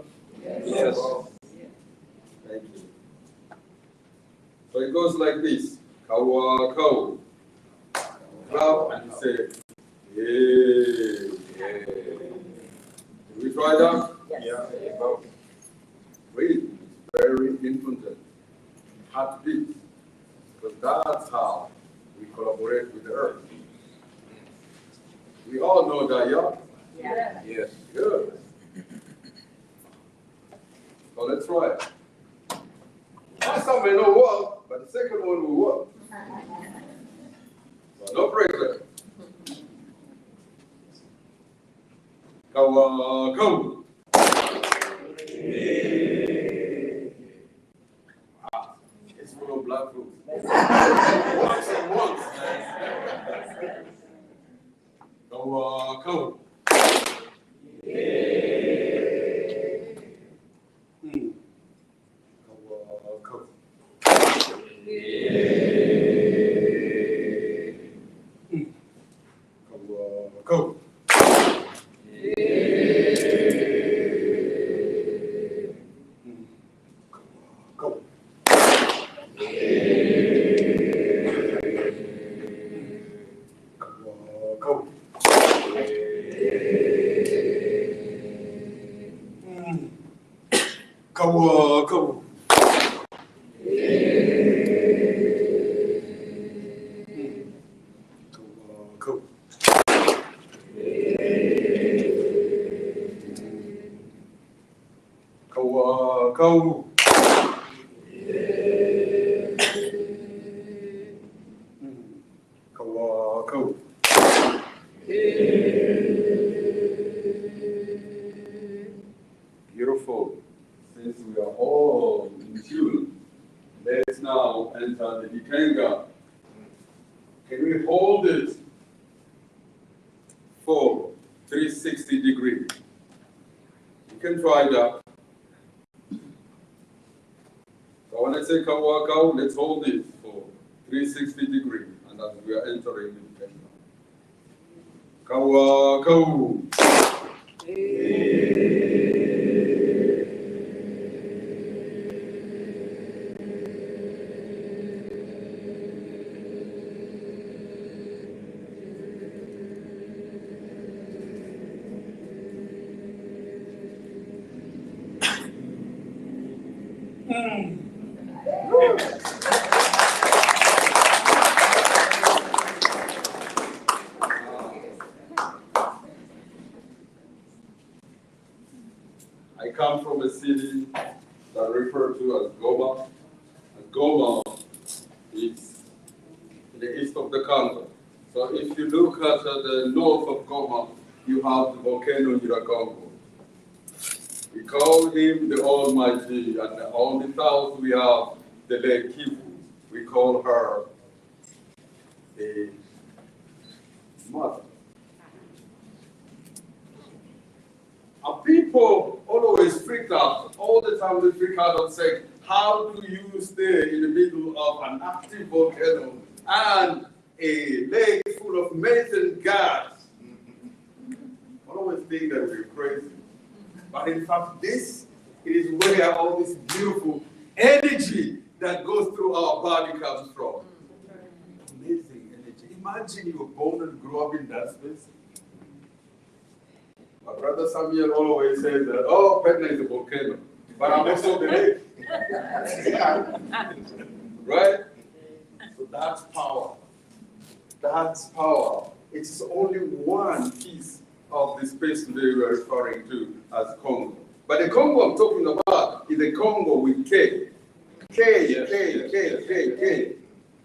Yes. Thank you. So it goes like this. Kawa kaw. Clap and say, yeah. Can we try that? Yeah. Breathe. Very important. Heartbeat. Because that's how we collaborate with the earth. We all know that, yeah? Yes. Good. So let's try it. First time may not work, but the second one will work. So no pressure. Kawa kaw. It's full of black fruit. Once and once. Kawa kaw. Go. Go. Go. Go. Go. Go. Go. Go. Beautiful. Since we are all in tune, let's now enter the Ikenga. Can we hold it for 360 degrees? You can try that. So when I say kawa kaw, let's hold it for 360 degrees, and as we are entering the Ikenga. Kawa kaw. I come from a city that referred to as Goma. And Goma is in the east of the Congo. So if you look at the north of Goma, you have the volcano Nyiragongo. We call him the Almighty, and on the south we have the Lake Kivu. We call her the Mother. And people always freak out. All the time they freak out and say, how do you stay in the middle of an active volcano and a lake full of methane gas? think that we're crazy. But in fact, this is where all this beautiful energy that goes through our body comes from. Amazing energy. Imagine you were born and grew up in that space. My brother Samuel always says that, oh, Petna is a volcano, but I'm also the lake. Right? So that's power. That's power. It's only one piece of the space today we are referring to as Congo. But the Congo I'm talking about is the Congo with K. K,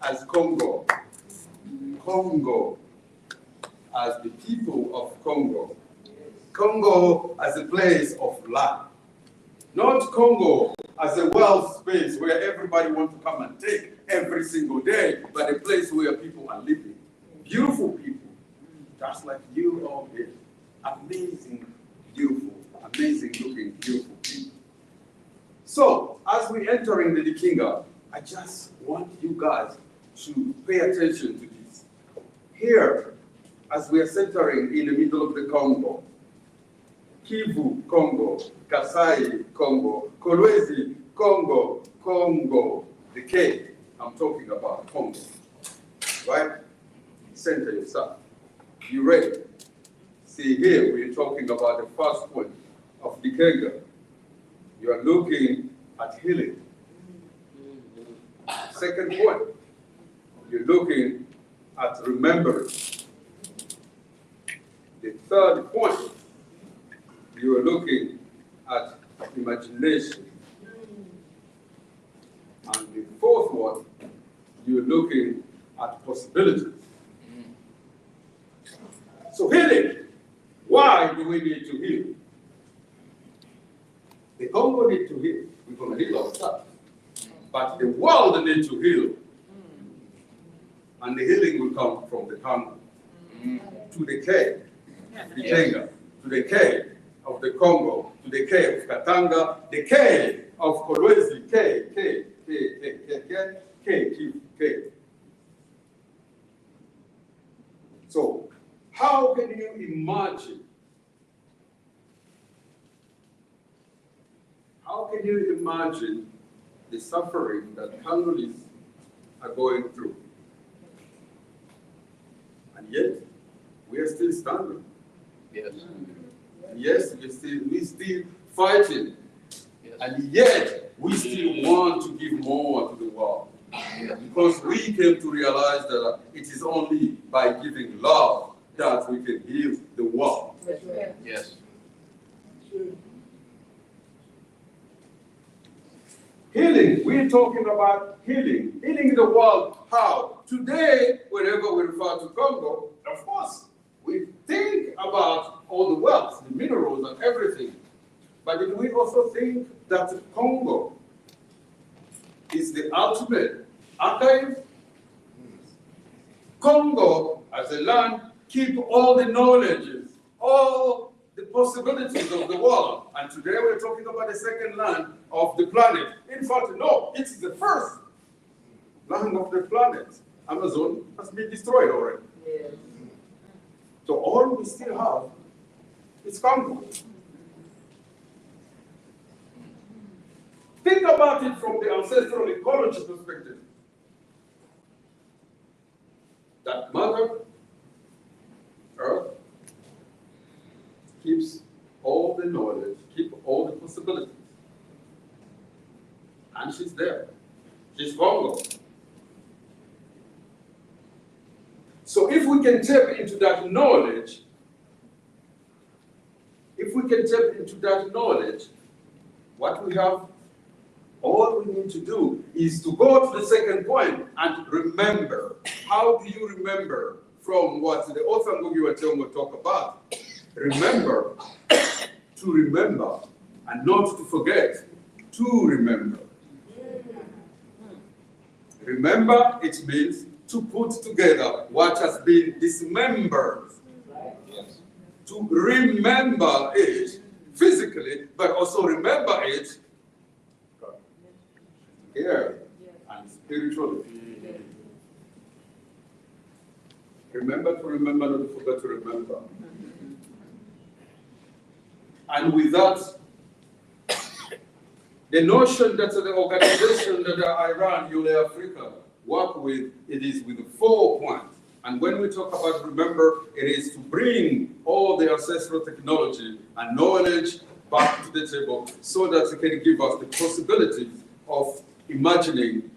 as Congo. Congo, as the people of Congo. Congo as a place of land. Not Congo as a wealth space where everybody wants to come and take every single day, but a place where people are living. Beautiful people, just like you all here. Amazing, beautiful, amazing looking, beautiful people. So, as we entering the Dikinga, I just want you guys to pay attention to this. Here, as we are centering in the middle of the Congo, Kivu, Congo, Kasai, Congo, Kolwezi, Congo, Congo, the K, I'm talking about Congo, right? Center yourself. You ready? See here, we're talking about the first point of the Dikinga. You are looking at healing. Second point, you're looking at remembrance. The third point, you are looking at imagination. And the fourth one, you're looking at possibilities. So healing, why do we need to heal? The Congo need to heal. We're going to heal ourselves. But the world needs to heal. And the healing will come from the Congo to the K, the Kenga, to the K of the Congo, to the K of Katanga, the K of Kolwezi, K. So, how can you imagine? How can you imagine the suffering that Congolese are going through? And yet, we are still standing. Yes. Yes, we still fighting. Yes. And yet, we still want to give more to the world. Yes. Because we came to realize that it is only by giving love that we can heal the world. Yes. Healing, we're talking about healing. Healing the world, how? Today, whenever we refer to Congo, of course, we think about all the wealth, the minerals and everything. But did we also think that Congo is the ultimate archive? Congo, as a land, keep all the knowledges, all the possibilities of the world. And today we're talking about the second land of the planet. In fact, no, it's the first land of the planet. Amazon has been destroyed already. Yes. So all we still have is Congo. Think about it from the ancestral ecology perspective. That Mother Earth keeps all the knowledge, keeps all the possibilities. And she's there. She's Congo. So if we can tap into that knowledge, what we have, all we need to do is to go to the second point and remember. How do you remember from what the author Ngugi talk about? Remember, to remember, and not to forget, to remember. Remember, it means to put together what has been dismembered. Yes. To remember it physically, but also remember it here and spiritually. Remember to remember, not to forget to remember. And with that, the notion that the organization that I run, Yole Africa, work with, it is with 4 points. And when we talk about, remember, it is to bring all the ancestral technology and knowledge back to the table so that it can give us the possibilities of imagining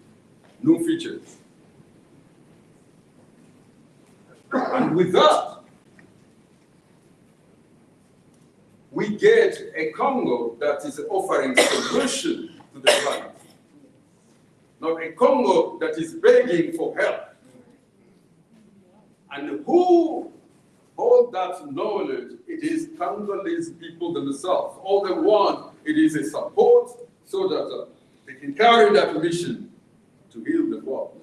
new features. And with that, we get a Congo that is offering solution to the planet. Not a Congo that is begging for help. And who hold that knowledge? It is Congolese people themselves. All they want, it is a support so that they can carry that mission to heal the world.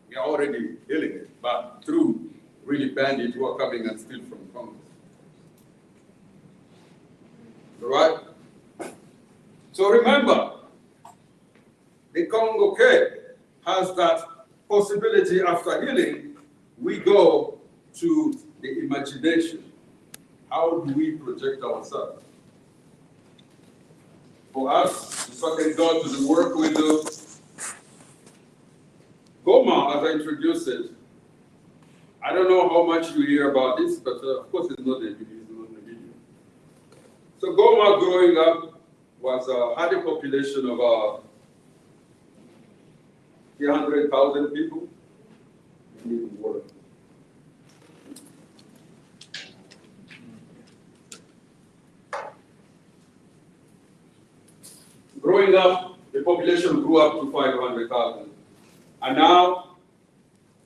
We are already healing it, but through really bandits who are coming and steal from Congo. All right? So remember, the Congo has that possibility after healing. We go to the imagination. How do we project ourselves? For us, if I can go to the work window, Goma, as I introduced it, I don't know how much you hear about this, but of course it's not a video. So Goma growing up had a population of 300,000 people. We need water. Growing up, the population grew up to 500,000. And now,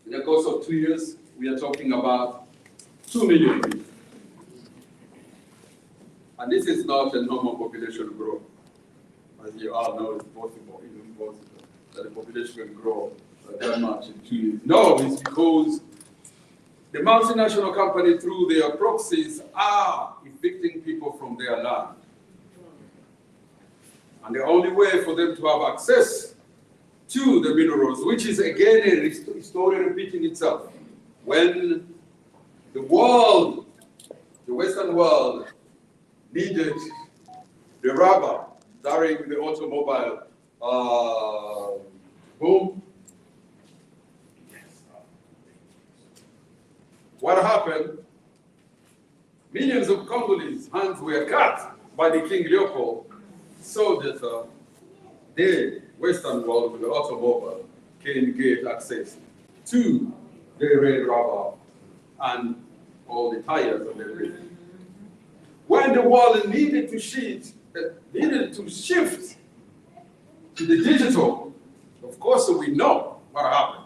in the course of 2 years, we are talking about 2 million people. And this is not a normal population growth. As you all know, it's possible, even possible, that the population can grow that much in 2 years. No, it's because the multinational company, through their proxies, are evicting people from their land. And the only way for them to have access to the minerals, which is again a story repeating itself. When the world, the Western world, needed the rubber during the automobile boom, what happened? Millions of Congolese hands were cut by the King Leopold so that the Western world with the automobile can get access to the red rubber and all the tires and everything. When the world needed to shift to the digital, of course we know what happened.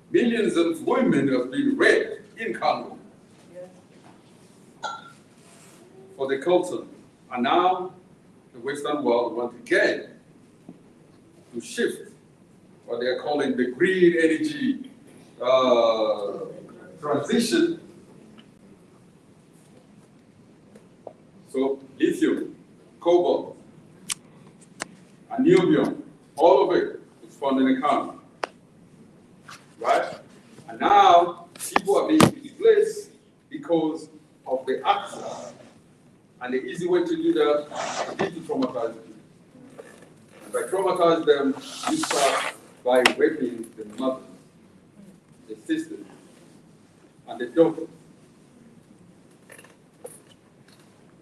Millions of women have been raped in Congo for the Coaltion. And now the Western world wants again to shift what they are calling the green energy transition. So lithium, cobalt, and niobium, all of it is found in the Congo, right? And now people are being displaced because of the access. And the easy way to do that is to traumatize them. And by traumatize them, you start by raping the mothers, the sisters, and the daughters.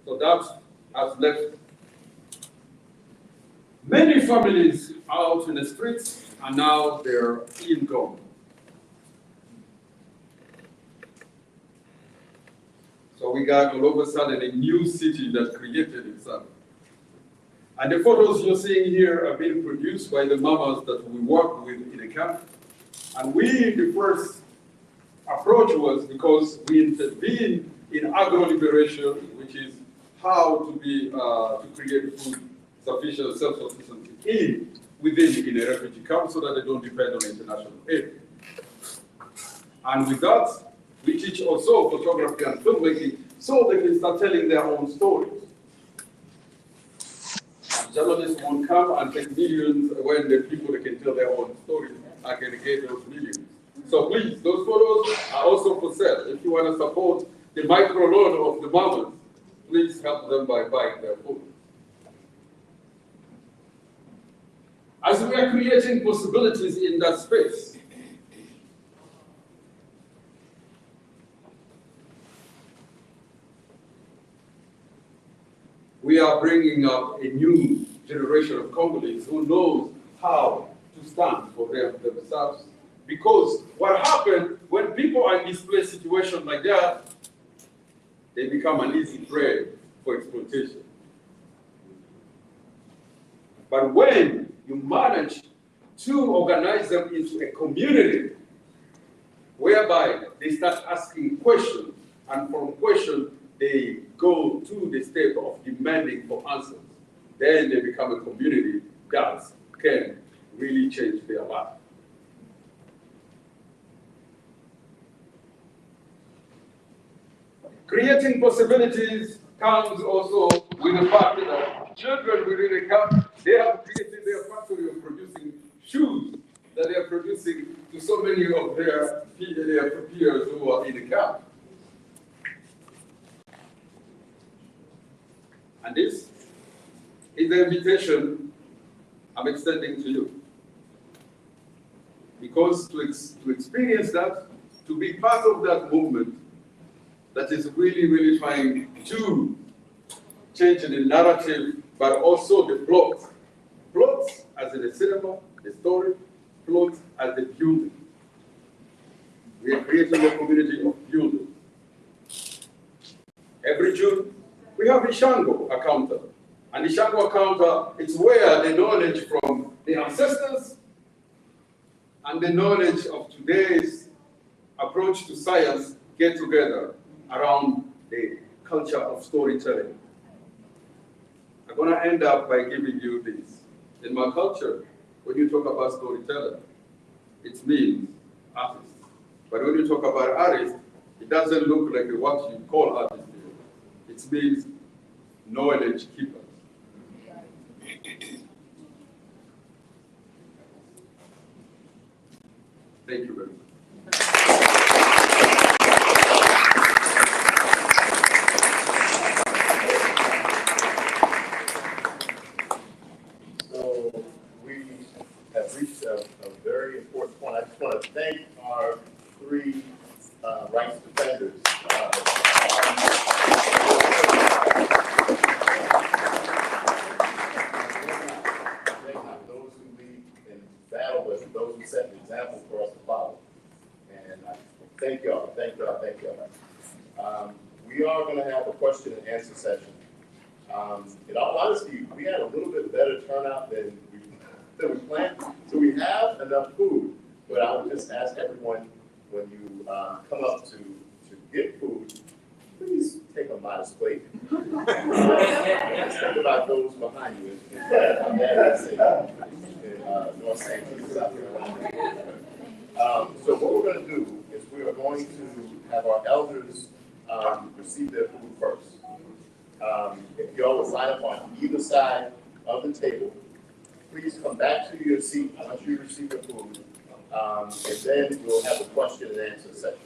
So that has left many families out in the streets, and now they're in Congo. So we got all of a sudden a new city that created itself. And the photos you're seeing here are being produced by the mamas that we work with in the camp. And the first approach was because we intervened in agro-liberation, which is how to create food sufficient, self-sufficiency within a refugee camp so that they don't depend on international aid. And with that, we teach also photography and filmmaking so they can start telling their own stories. Journalists won't come and take millions when the people that can tell their own stories are going to get those millions. So please, those photos are also for sale. If you want to support the micro loan of the moment, please help them by buying their food. As we are creating possibilities in that space, we are bringing up a new generation of Congolese who knows how to stand for themselves. Because what happened when people are in displaced situations like that, they become an easy prey for exploitation. But when you manage to organize them into a community whereby they start asking questions, and from questions they go to the step of demanding for answers, then they become a community that can really change their life. Creating possibilities comes also with the fact that children within a camp, they have created their factory of producing shoes that they are producing to so many of their peers who are in the camp. And this is the invitation I'm extending to you. Because to experience that, to be part of that movement that is really, really trying to change the narrative, but also the plot. Plot as in the cinema, the story, plot as the building. We are creating a community of builders. Every June, we have a Shango encounter. And the Shango encounter is where the knowledge from the ancestors and the knowledge of today's approach to science get together around the culture of storytelling. I'm going to end up by giving you this. In my culture, when you talk about storytelling, it means artist. But when you talk about artist, it doesn't look like what you call artist. It means knowledge keepers. Thank you very much. So we have reached a very important point. I just want to thank our three rights defenders. Those who lead in battle with, those who set an example for us to follow. And I thank y'all, thank y'all, thank y'all. We are going to have a question and answer session. In all honesty, we had a little bit better turnout than we planned. So we have enough food, but I would just ask everyone when you come up to get food, please take a modest plate. Let's think about those behind you. I'm mad at in North St. Louis, South Carolina. So what we're going to do is we are going to have our elders receive their food first. If y'all would line up on either side of the table, please come back to your seat once you receive your food, and then we'll have a question and answer session.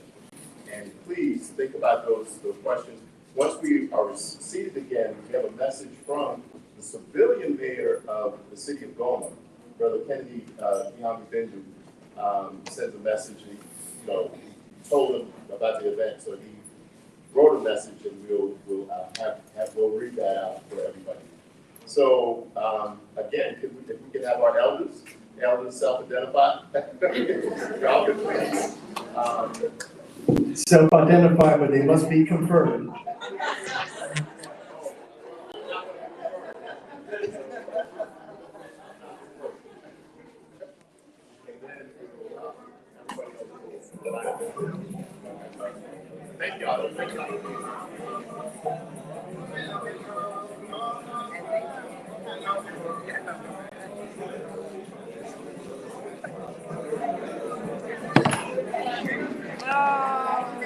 And please think about those questions. Once we are seated again, we have a message from the civilian mayor of the city of Goma, Brother Kennedy Bendu, sends a message. He told him about the event, so he wrote a message, and we'll read that out for everybody. So again, if we can have our elders self-identify. Y'all can please. Self-identify, but they must be confirmed. Thank y'all. Thank y'all.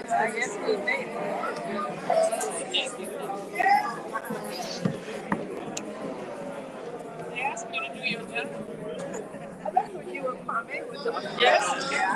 I guess we made it. They asked me to do your job. That's what you and Kwame were talking about. Yes. Yeah.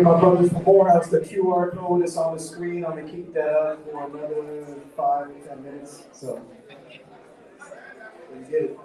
my brothers from Morehouse, the QR code is on the screen. I'm gonna keep that up for another 5 to 10 minutes. So, let's get it.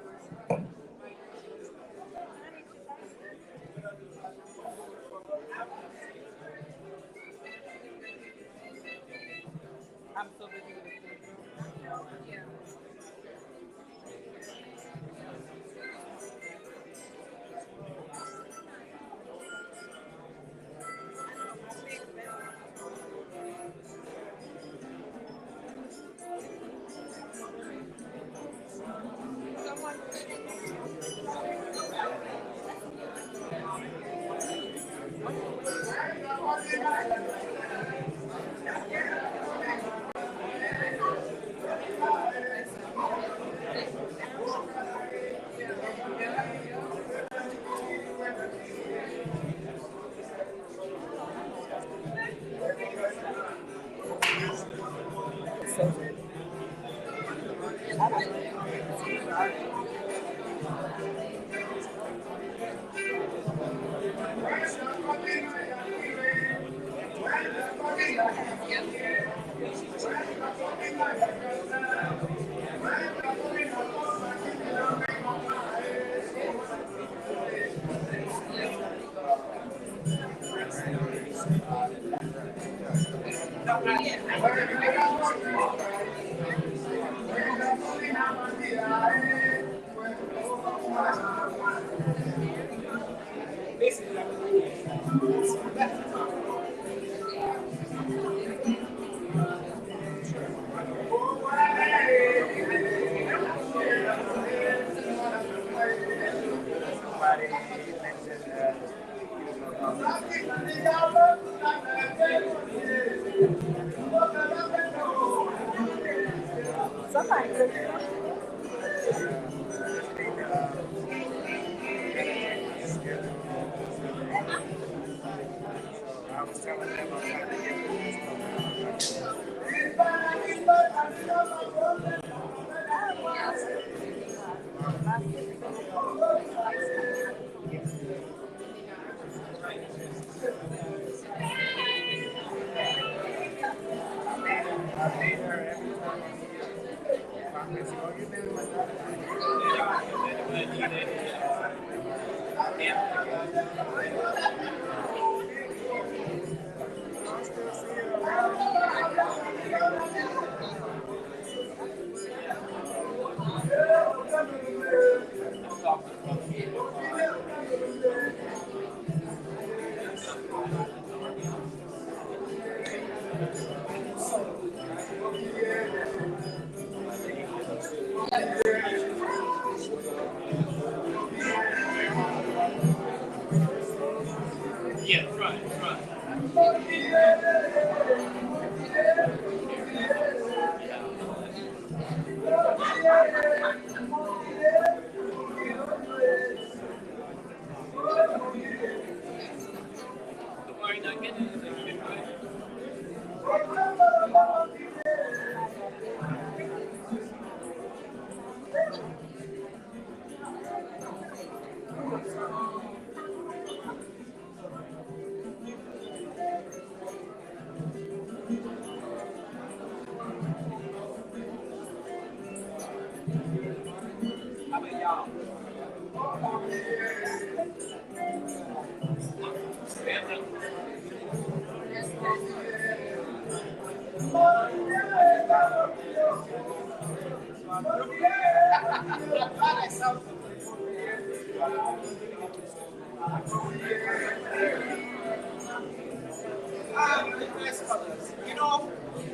You know,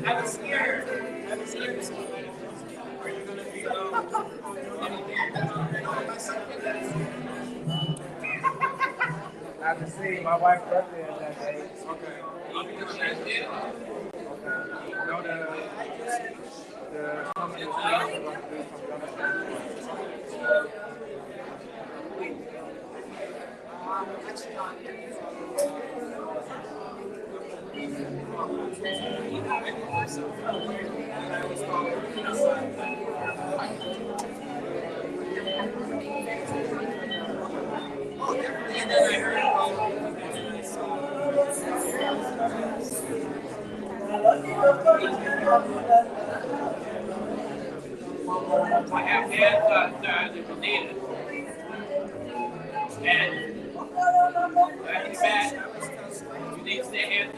I was scared. I was scared. Are you gonna be I have to see. My wife's birthday is that day. Okay. I'll be on that day. Okay. You know the company is going to do some I have haircuts if you need it. And in fact, you need to stay here.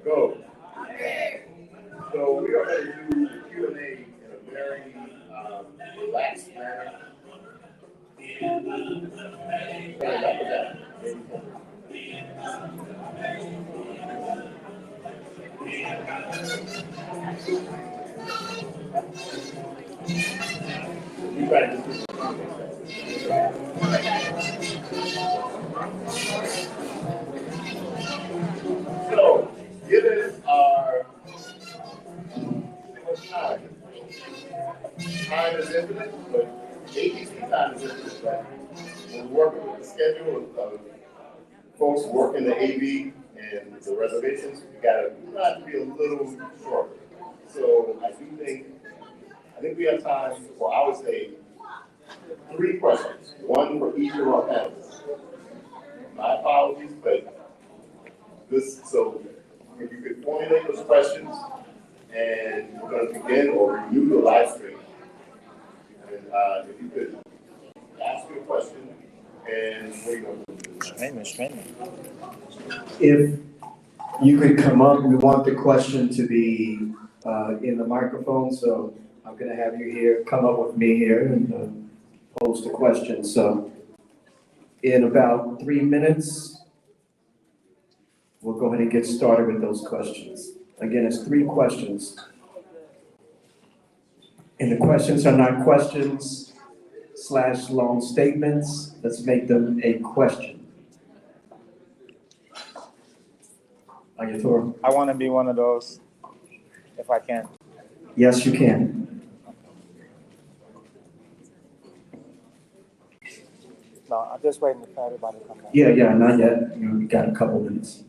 Go. So we are going to do the Q&A in a very relaxed manner. So, given our time is infinite, but ABC time is infinite. But we're working with the schedule of folks working the AV and the reservations. We gotta try to be a little shorter. So I think we have time for, I would say, 3 questions, one for each of our panelists. My apologies, but so if you could formulate those questions, and we're going to begin or renew the live stream. And if you could ask your question, and what are you going to do? If you could come up, we want the question to be in the microphone, so I'm gonna have you here, come up with me here and pose the question. So in about 3 minutes, we'll go ahead and get started with those questions. Again, it's 3 questions. And the questions are not questions / long statements. Let's make them a question. Ayator. I want to be one of those, if I can. Yes, you can. No, I'm just waiting for everybody to come back. Yeah, not yet. We got a couple minutes.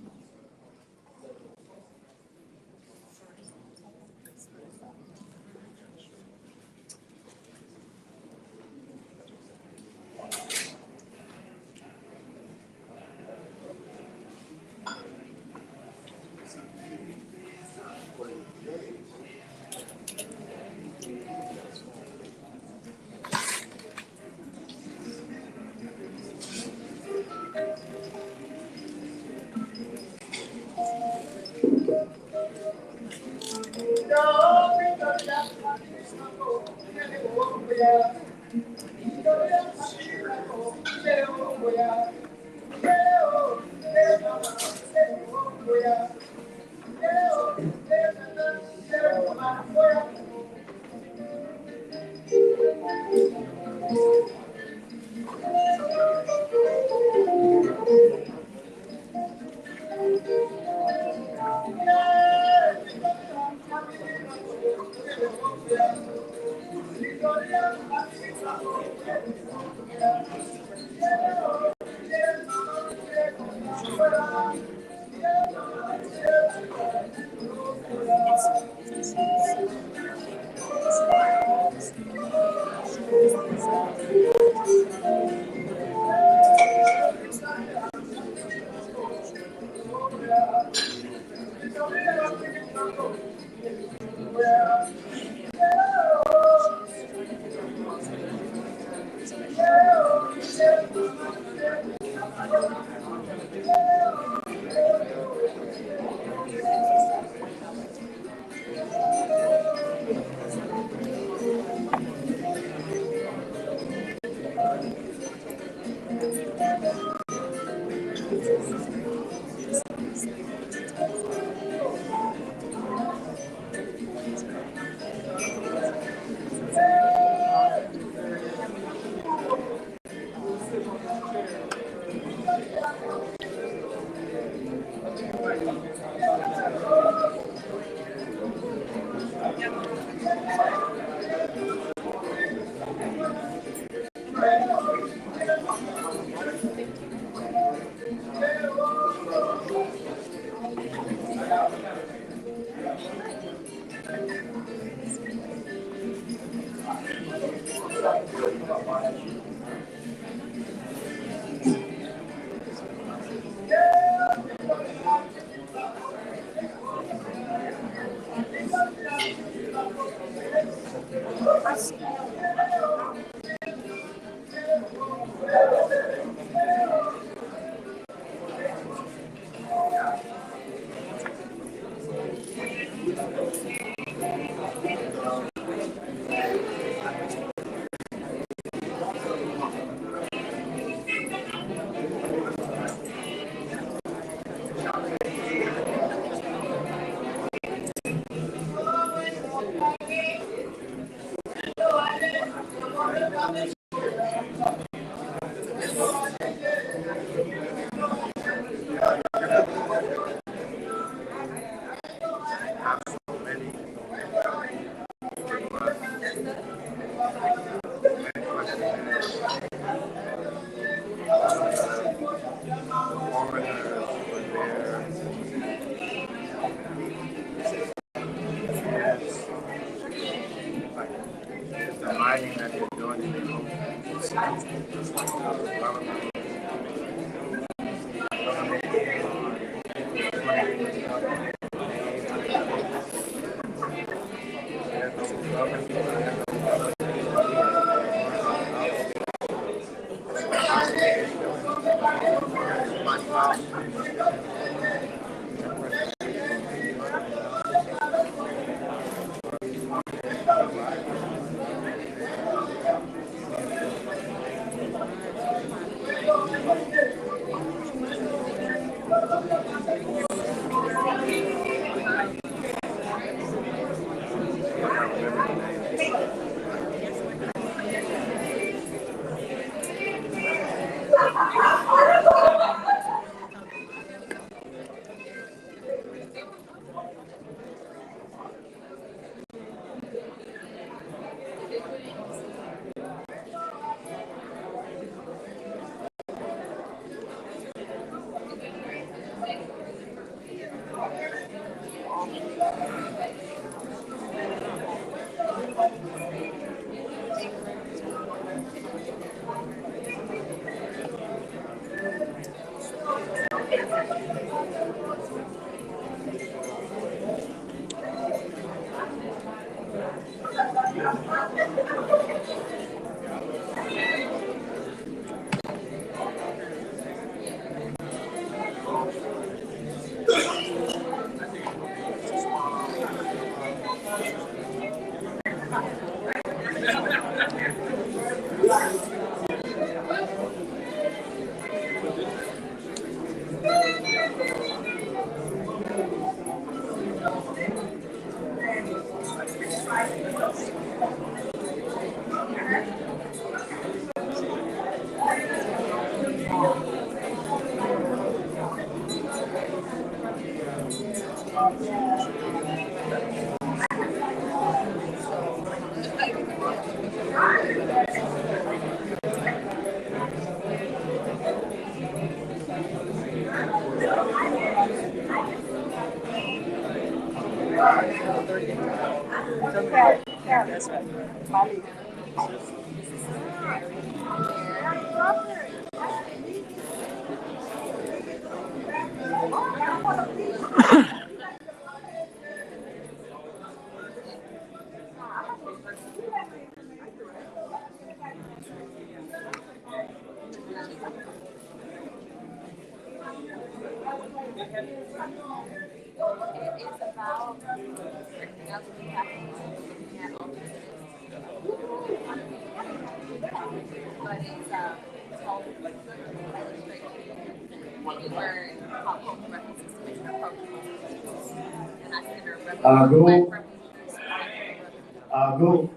Go.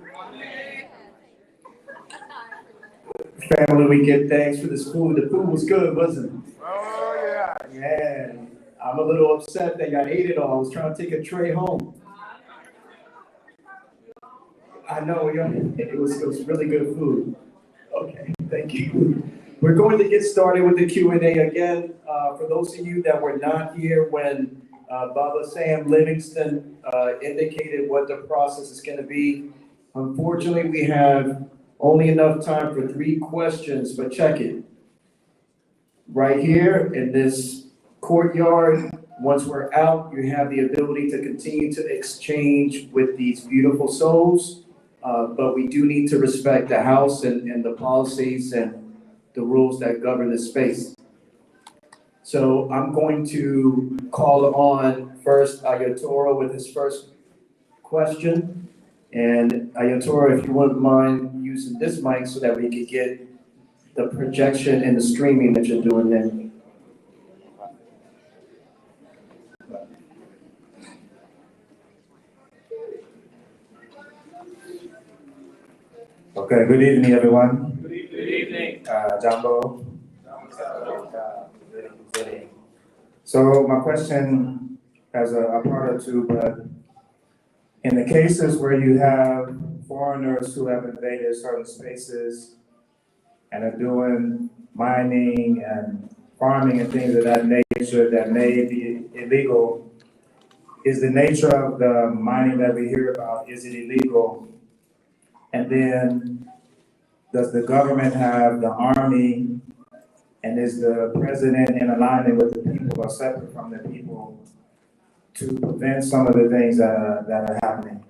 Family, we give thanks for this food. The food was good, wasn't it? Oh, yeah. Man, I'm a little upset that I ate it all. I was trying to take a tray home. I know, it was really good food. Okay, thank you. We're going to get started with the Q&A again. For those of you that were not here when Baba Sam Livingston indicated what the process is going to be, unfortunately, we have only enough time for 3 questions, but check it. Right here in this courtyard, once we're out, you have the ability to continue to exchange with these beautiful souls. But we do need to respect the house and the policies and the rules that govern this space. So I'm going to call on first Ayatoro with his first question. And Ayatoro, if you wouldn't mind using this mic so that we could get the projection and the streaming that you're doing there. Okay, good evening, everyone. Good evening. Jambo. So my question has a part or two, but in the cases where you have foreigners who have invaded certain spaces and are doing mining and farming and things of that nature that may be illegal, is the nature of the mining that we hear about, is it illegal? And then does the government have the army, and is the president in alignment with the people or separate from the people to prevent some of the things that are happening?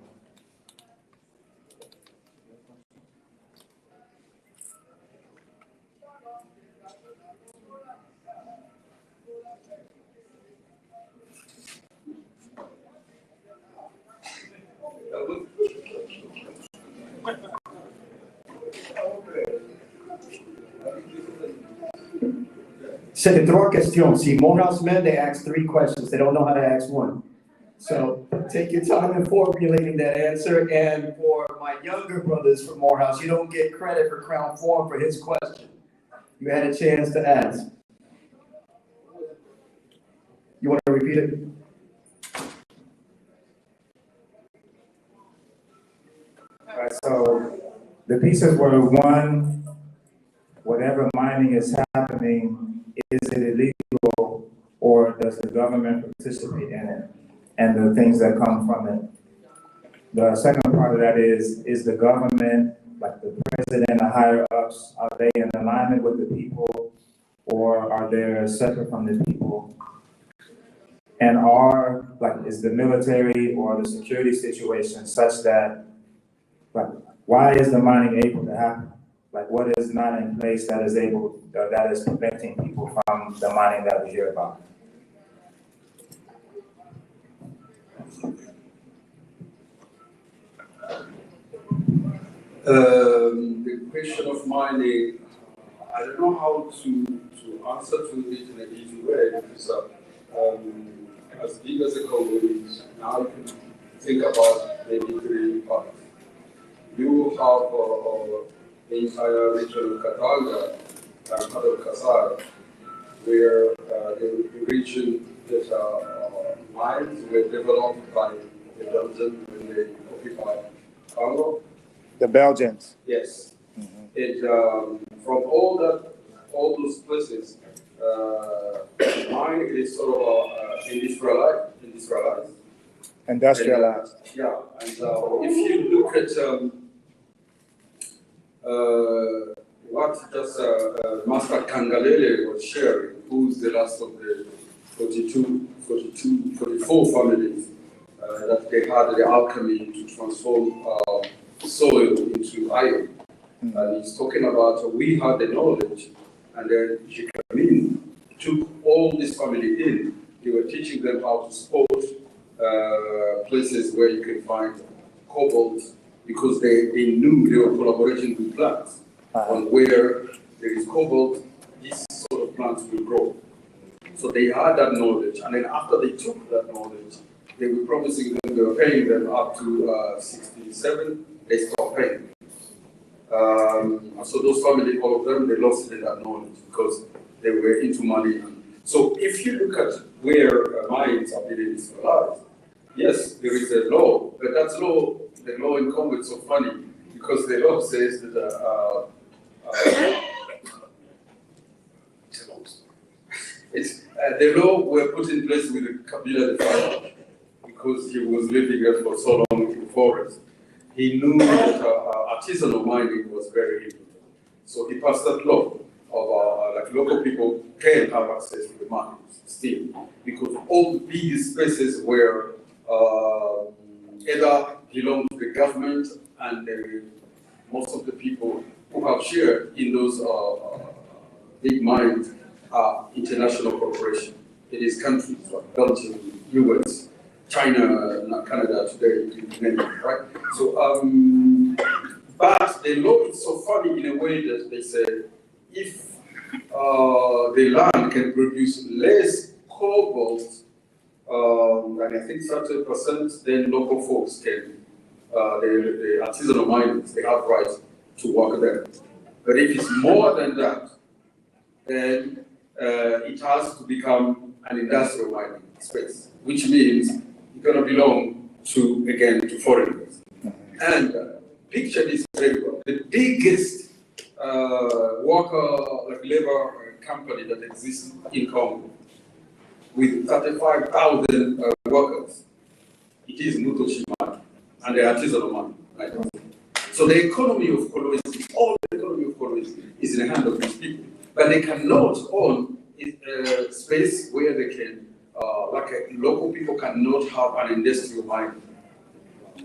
C'est trois questions. Si Morehouse men, they ask 3 questions. They don't know how to ask 1. So take your time in formulating that answer. And for my younger brothers from Morehouse, you don't get credit for Crown Forum for his question. You had a chance to ask. You want to repeat it? All right, so the pieces were 1, whatever mining is happening, is it illegal or does the government participate in it and the things that come from it? The second part of that is the government, like the president, the higher ups, are they in alignment with the people or are they separate from the people? And is the military or the security situation such that, why is the mining able to happen? What is not in place that is preventing people from the mining that we hear about? The question of mining, I don't know how to answer to it in an easy way because as big as the Congo is, now you can think about maybe 3 parts. You have the entire region of Katanga and other Kasai, where the region that mines were developed by the Belgians when they occupied Congo. The Belgians? Yes. It, from all those places, mine is sort of industrialized. Industrialized. And, yeah, and if you look at what just Master Kangalele was sharing, who's the last of the 44 families that they had the alchemy to transform soil into iron. And he's talking about we had the knowledge, and then Jikamin took all this family in. They were teaching them how to spot places where you can find cobalt, because they knew they were collaborating with plants on where there is cobalt, these sort of plants will grow. So they had that knowledge, and then after they took that knowledge, they were promising them, they were paying them up to 67, they stopped paying. So those families, all of them, they lost that knowledge because they were into money. So if you look at where mines are being industrialized, yes, there is a law, but that law, the law in Congo is so funny because the law says that the law were put in place with the Kabila the father because he was living there for so long in the forest. He knew that artisanal mining was very important. So he passed that law of like local people can have access to the mines still, because all these spaces were either belong to the government and most of the people who have shared in those big mines are international corporations. It is countries like Belgium, US, China, Canada today, right? So, but the law is so funny in a way that they say if the land can produce less cobalt than I think 30%, then local folks can, the artisanal miners, they have rights to work there. But if it's more than that, then it has to become an industrial mining space, which means it's going to belong to, again, to foreigners. And picture this very well. The biggest labor company that exists in Congo, with 35,000 workers, it is Mutoshi Mine and the artisanal mine. Right? So the economy of Congolese, all the economy of Congolese is in the hand of these people. But they cannot own a space where they can, local people cannot have an industrial mining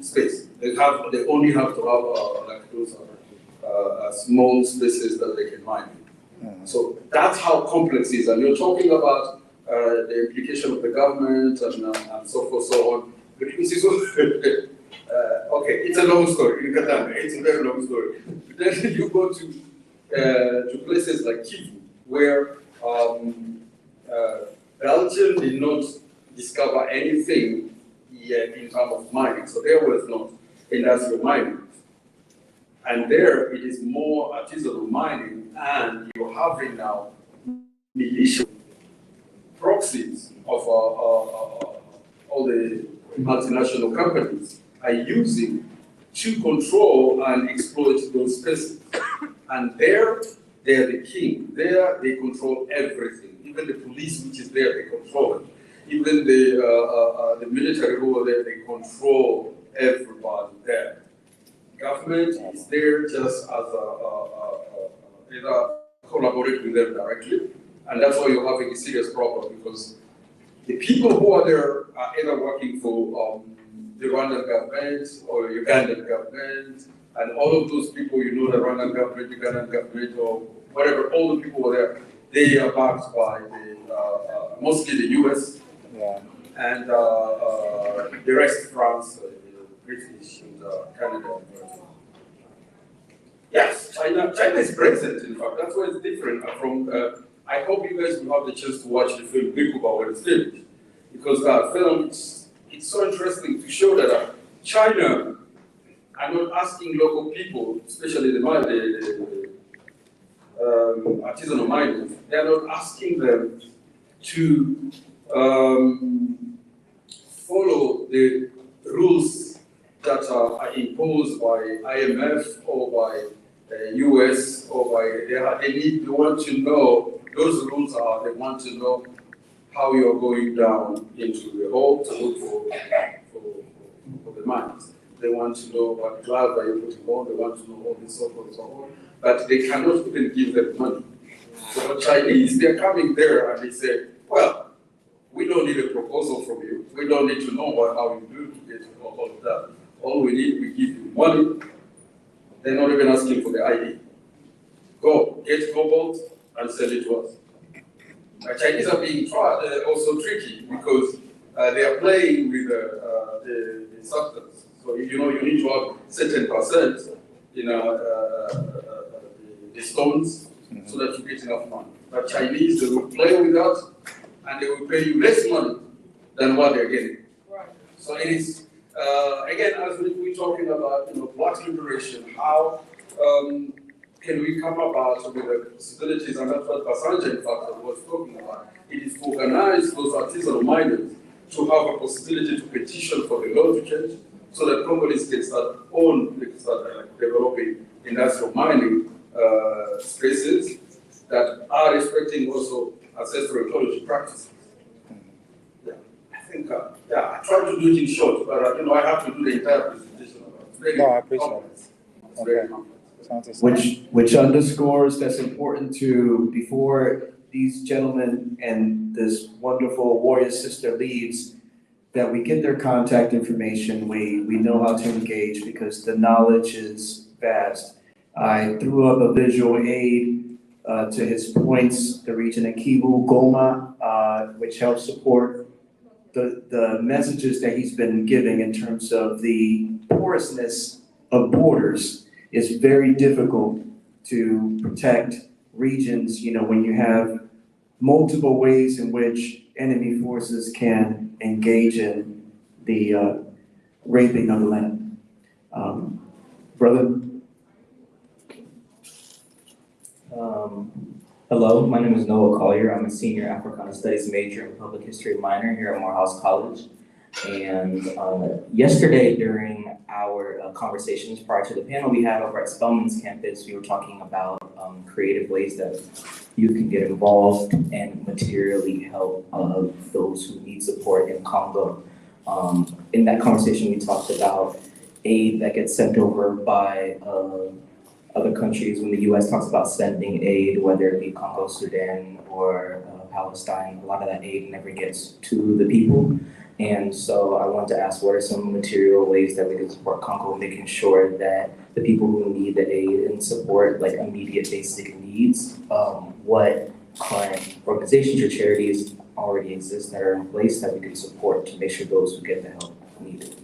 space. They only have to have like those small spaces that they can mine. So that's how complex it is. And you're talking about the implication of the government and so forth, so on. But you see, so, okay, it's a long story. In Katanga, it's a very long story. Then you go to places like Kivu, where Belgium did not discover anything yet in terms of mining. So there was not industrial mining. And there it is more artisanal mining, and you're having now militia proxies of all the multinational companies are using to control and exploit those spaces. And there, they're the king. There, they control everything. Even the police, which is there, they control it. Even the military who are there, they control everybody there. Government is there just as either collaborate with them directly, and that's why you're having a serious problem, because the people who are there are either working for the Rwandan government or Ugandan government, and all of those people, you know, the Rwandan government, Ugandan government, or whatever, all the people who are there, they are backed by the, mostly the US, and the rest, France, British, and Canada. Yes, China is present, in fact. That's why it's different from, I hope you guys will have the chance to watch the film Bikuba when it's finished. Because that film, it's so interesting to show that China are not asking local people, especially the artisanal miners, they're not asking them to follow the rules that are imposed by IMF or by US or by, they want to know, those rules are, they want to know how you're going down into the hole to look for the mines. They want to know what glove are you putting on, they want to know all this, so on and so on, but they cannot even give them money. So the Chinese, they're coming there and they say, well, we don't need a proposal from you. We don't need to know how you do to get all of that. All we need, we give you money. They're not even asking for the ID. Go, get cobalt and sell it to us. Chinese are being also tricky because they are playing with the substance. So you know you need to have certain percent, the stones, so that you get enough money. But Chinese, they will play with that, and they will pay you less money than what they're getting. Right. So it is again, as we're talking about, Black liberation, how can we come about with the possibilities, and that's what Basandja, in fact, was talking about. It is to organize those artisanal miners to have a possibility to petition for the law to change, so that Congolese can start developing industrial mining spaces that are respecting also ancestral ecology practices. Yeah, I think, I tried to do it in short, but I have to do the entire presentation. I appreciate it. It's very complex. Which underscores that's important to, before these gentlemen and this wonderful warrior sister leaves, that we get their contact information, we know how to engage, because the knowledge is vast. I threw up a visual aid to his points, the region of Kivu, Goma, which helps support the messages that he's been giving in terms of the porousness of borders. Is very difficult to protect regions, when you have multiple ways in which enemy forces can engage in the raping of the land. Brother? Hello, my name is Noah Collier. I'm a senior Africana Studies major and public history minor here at Morehouse College. And yesterday during our conversations prior to the panel we had over at Spelman's campus, we were talking about creative ways that youth can get involved and materially help those who need support in Congo. In that conversation, we talked about aid that gets sent over by other countries. When the US talks about sending aid, whether it be Congo, Sudan, or Palestine, a lot of that aid never gets to the people. And so I wanted to ask, what are some material ways that we can support Congo, making sure that the people who need the aid and support, like immediate basic needs, what current organizations or charities already exist that are in place that we can support to make sure those who get the help need it.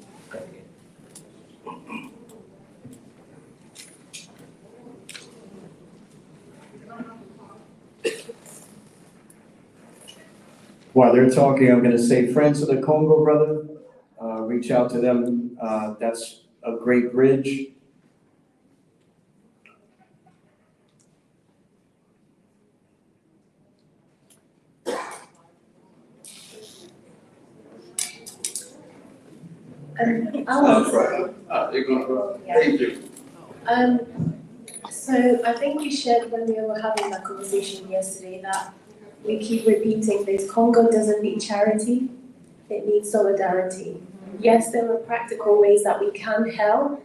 While they're talking, I'm gonna say Friends of the Congo, brother, reach out to them. That's a great bridge. Thank you. So I think you shared when we were having that conversation yesterday that we keep repeating this: Congo doesn't need charity, it needs solidarity. Yes, there are practical ways that we can help,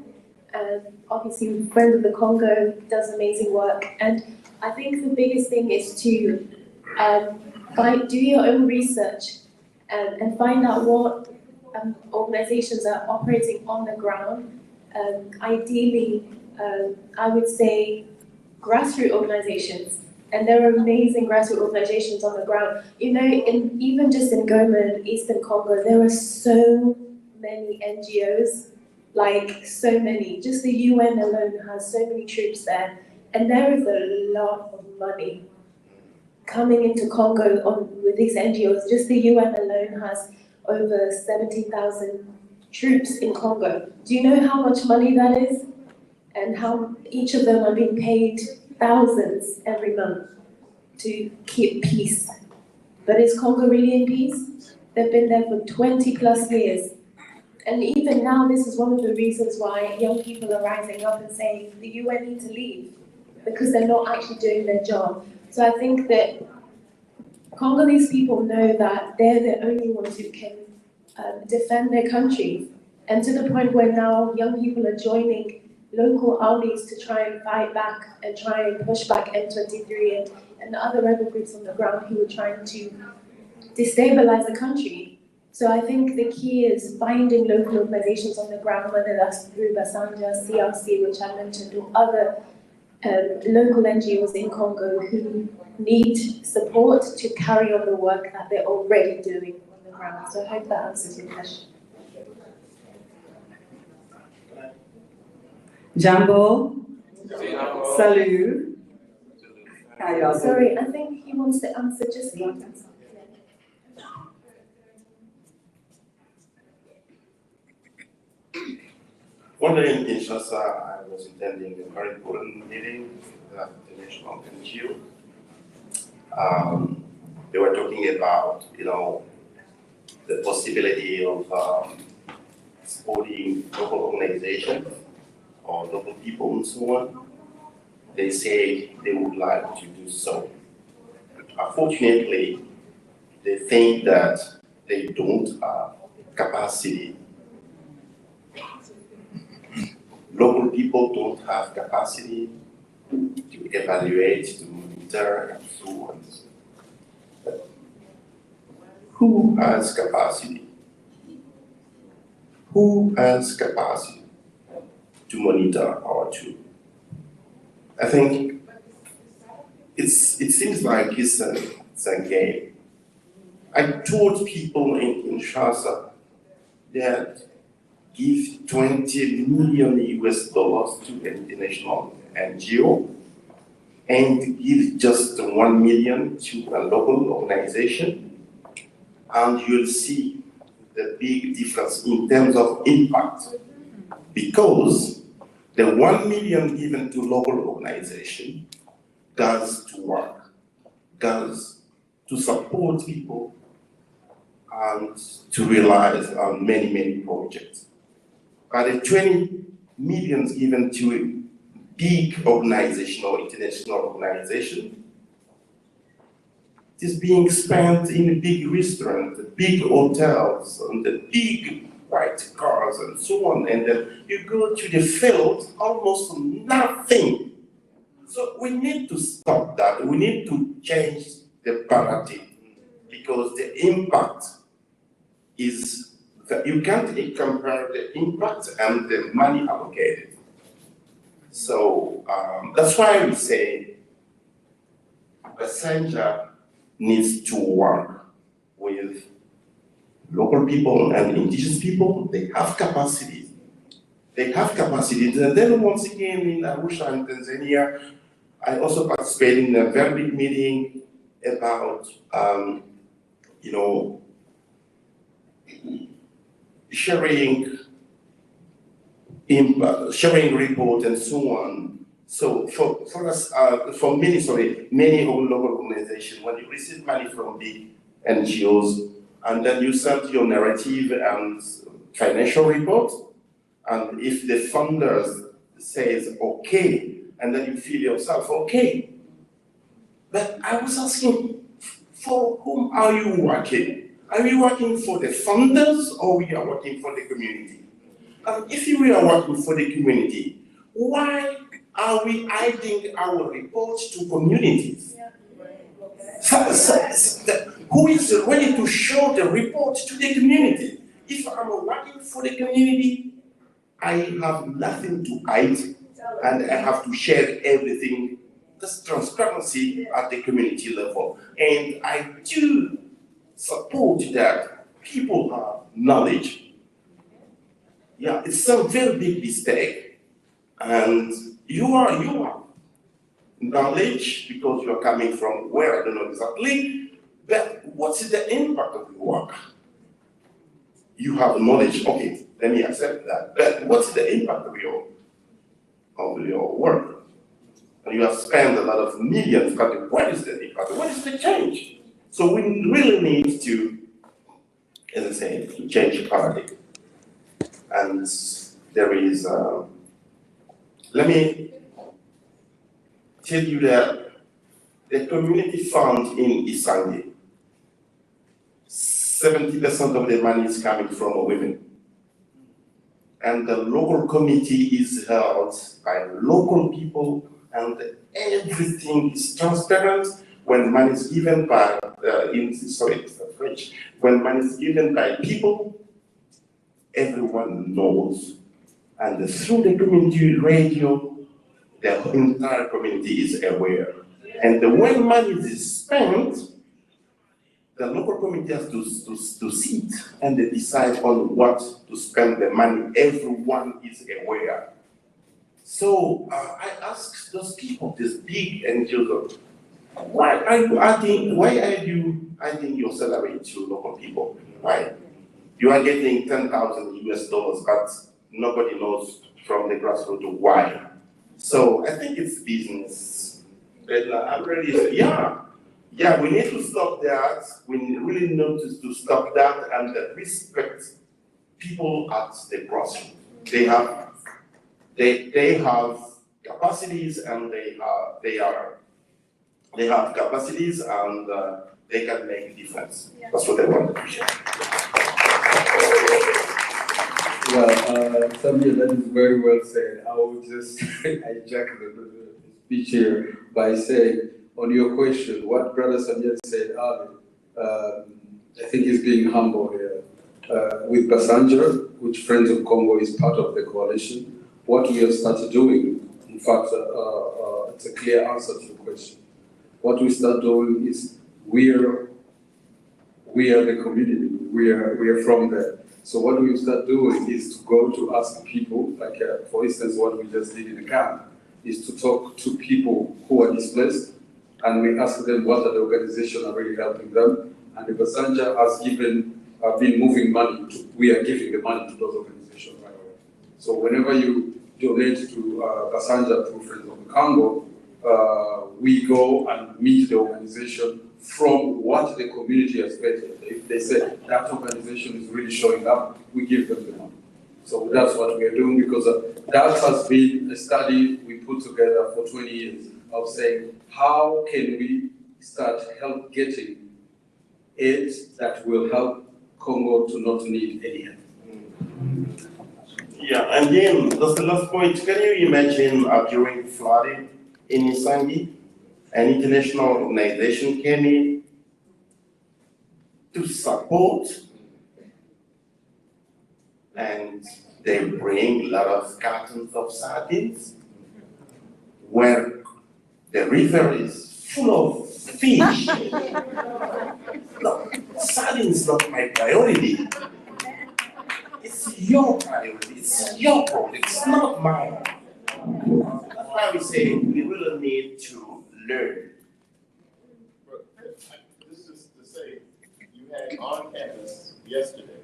and obviously Friends of the Congo does amazing work. And I think the biggest thing is to do your own research and find out what organizations are operating on the ground. Ideally, I would say grassroots organizations. And there are amazing grassroots organizations on the ground. You know, even just in Goma in Eastern Congo, there are so many NGOs, like so many. Just the UN alone has so many troops there. And there is a lot of money coming into Congo with these NGOs. Just the UN alone has over 17,000 troops in Congo. Do you know how much money that is? And how each of them are being paid thousands every month to keep peace. But is Congo really in peace? They've been there for 20 plus years. And even now, this is one of the reasons why young people are rising up and saying the UN need to leave, because they're not actually doing their job. So I think that Congolese people know that they're the only ones who can defend their country. And to the point where now young people are joining local armies to try and fight back and try and push back M23 and the other rebel groups on the ground who are trying to destabilize the country. So I think the key is finding local organizations on the ground, whether that's through Basandja, CRC, which I mentioned, or other local NGOs in Congo who need support to carry on the work that they're already doing on the ground. So I hope that answers your question. Jambo, salut. Sorry, I think he wants to answer just once. One day in Kinshasa, I was attending a very important meeting at the national NGO. They were talking about, the possibility of supporting local organizations or local people and so on. They say they would like to do so. Unfortunately, they think that they don't have capacity. Local people don't have capacity to evaluate, to monitor, and so on. But who has capacity? Who has capacity to monitor or to? I think it seems like it's a game. I told people in Kinshasa that give 20 million US dollars to an international NGO and give just 1 million to a local organization, and you'll see the big difference in terms of impact, because the 1 million given to local organization goes to work, goes to support people and to realize on many, many projects. But the 20 million given to a big organization or international organization is being spent in big restaurants, big hotels, and the big white cars and so on, and then you go to the field, almost nothing. So we need to stop that. We need to change the paradigm because the impact is, you can't compare the impact and the money allocated. So that's why we say Basandja needs to work with local people and indigenous people. They have capacities. And then once again in Arusha and Tanzania, I also participated in a very big meeting about, sharing reports and so on. So for us, for many local organizations, when you receive money from big NGOs, and then you send your narrative and financial report, and if the funders says okay, and then you feel yourself okay. But I was asking, for whom are you working? Are you working for the funders or we are working for the community? If we are working for the community, why are we hiding our reports to communities? Who is ready to show the report to the community? If I'm working for the community, I have nothing to hide and I have to share everything. That's transparency at the community level. And I do support that people have knowledge. Yeah, it's a very big mistake. And you are knowledge because you are coming from where, I don't know exactly, but what's the impact of your work? You have knowledge, okay, let me accept that. But what's the impact of your work? And you have spent a lot of millions, but what is the impact? What is the change? So we really need to, as I say, to change paradigm. And there is, let me tell you that the community fund in Isangi, 70% of the money is coming from women. And the local committee is held by local people, and everything is transparent. When money is given by, when money is given by people, everyone knows. And through the community radio, the entire community is aware. And when money is spent, the local committee has to sit and they decide on what to spend the money. Everyone is aware. So I ask those people, these big NGOs, why are you adding your salary to local people? Why? You are getting $10,000 US, but nobody knows from the grassroots why. So I think it's business. But I'm ready. Yeah, we need to stop that. We really need to stop that and respect people at the grassroots. They have capacities and they have capacities and they can make a difference. That's what I want to share. Well, Samuel, that is very well said. I will just hijack the speech here by saying, on your question, what Brother Samuel said earlier, I think he's being humble here. With Basandja, which Friends of Congo is part of the coalition, what we have started doing, in fact, it's a clear answer to the question. What we start doing is we are the community. We are from there. So what we start doing is to go to ask people, like for instance, what we just did in the camp, is to talk to people who are displaced, and we ask them what are the organizations are really helping them. And the Basandja has been moving money. We are giving the money to those organizations right away. So whenever you donate to Basandja through Friends of the Congo, we go and meet the organization from what the community has paid. If they say that organization is really showing up, we give them the money. So that's what we are doing, because that has been a study we put together for 20 years of saying, how can we start getting aid that will help Congo to not need any help? Yeah, and then that's the last point. Can you imagine during flooding in Mussanzi, an international organization came in to support, and they bring a lot of cartons of sardines, where the river is full of fish. No, sardines is not my priority. It's your priority, it's your problem, it's not mine. That's why we say we really need to learn. This is to say, you had on campus yesterday,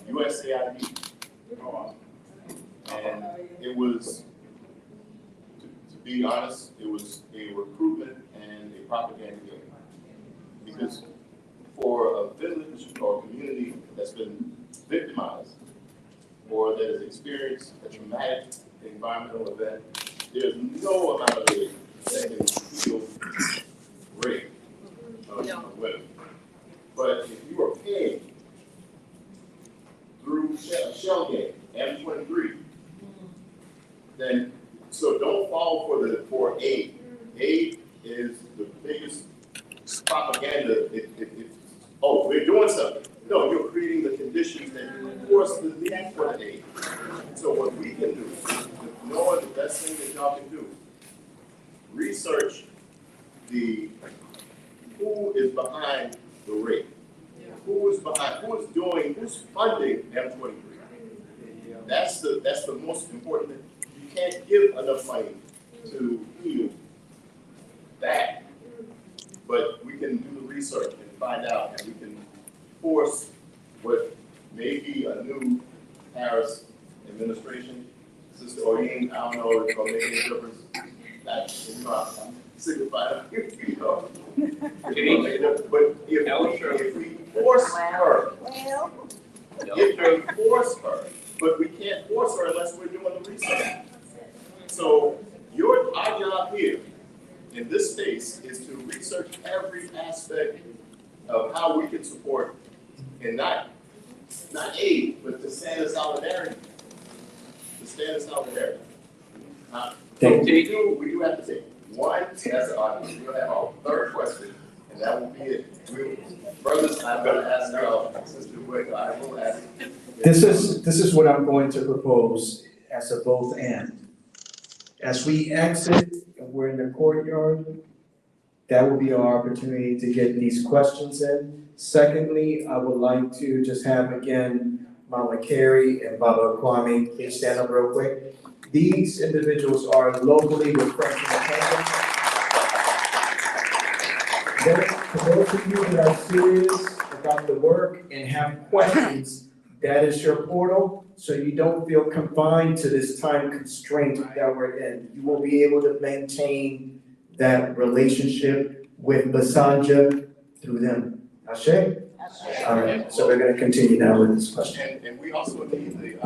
USAID, and it was, to be honest, it was a recruitment and a propaganda game. Because for a village or community that's been victimized or that has experienced a traumatic environmental event, there's no amount of aid that can heal rape of women. But if you are paid through shell game, M23, then so don't fall for aid. Aid is the biggest propaganda. Oh, we're doing something. No, you're creating the conditions that force the need for the aid. So what we can do, knowing the best thing that y'all can do, research who is behind the rape. Who is funding M23? That's the most important thing. You can't give enough money to heal that. But we can do the research and find out, and we can force what may be a new Harris administration. Sister Oreen, I don't know if it's going to make any difference. I'm signifying, you know. But if we force her, but we can't force her unless we're doing the research. So our job here in this space is to research every aspect of how we can support, and not aid, but to stand in solidarity. So we do have to take one, we'll have our third question, and that will be it. Brothers, I'm gonna ask Sister Wick, I will ask. This is what I'm going to propose as a both and. As we exit and we're in the courtyard, that will be our opportunity to get these questions in. Secondly, I would like to just have again, Mama Carrie and Baba Kwame, please stand up real quick. These individuals are locally with Frontline campus. For those of you that are serious about the work and have questions, that is your portal, so you don't feel confined to this time constraint that we're in. You will be able to maintain that relationship with Basandja through them. Ashe? All right, so we're gonna continue now with this question. And we also need did you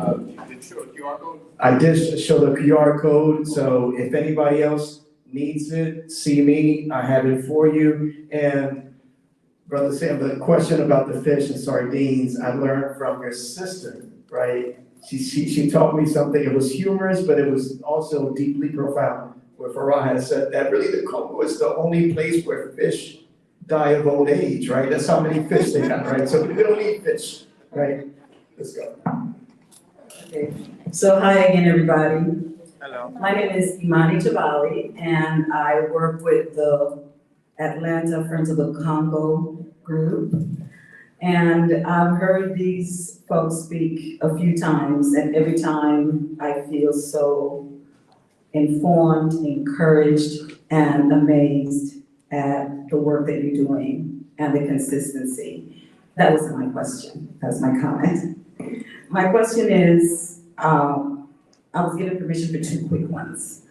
show the QR code? I did show the QR code, so if anybody else needs it, see me, I have it for you. And Brother Sam, the question about the fish and sardines, I learned from your sister, right? She taught me something, it was humorous, but it was also deeply profound, where Furaha said that really the Congo is the only place where fish die of old age, right? That's how many fish they have, right? So we don't eat fish, right? Let's go. Okay. So hi again, everybody. Hello. My name is Imani Tabali, and I work with the Atlanta Friends of the Congo group. And I've heard these folks speak a few times, and every time I feel so informed, encouraged, and amazed at the work that you're doing and the consistency. That wasn't my question, that was my comment. My question is, I was given permission for two quick ones.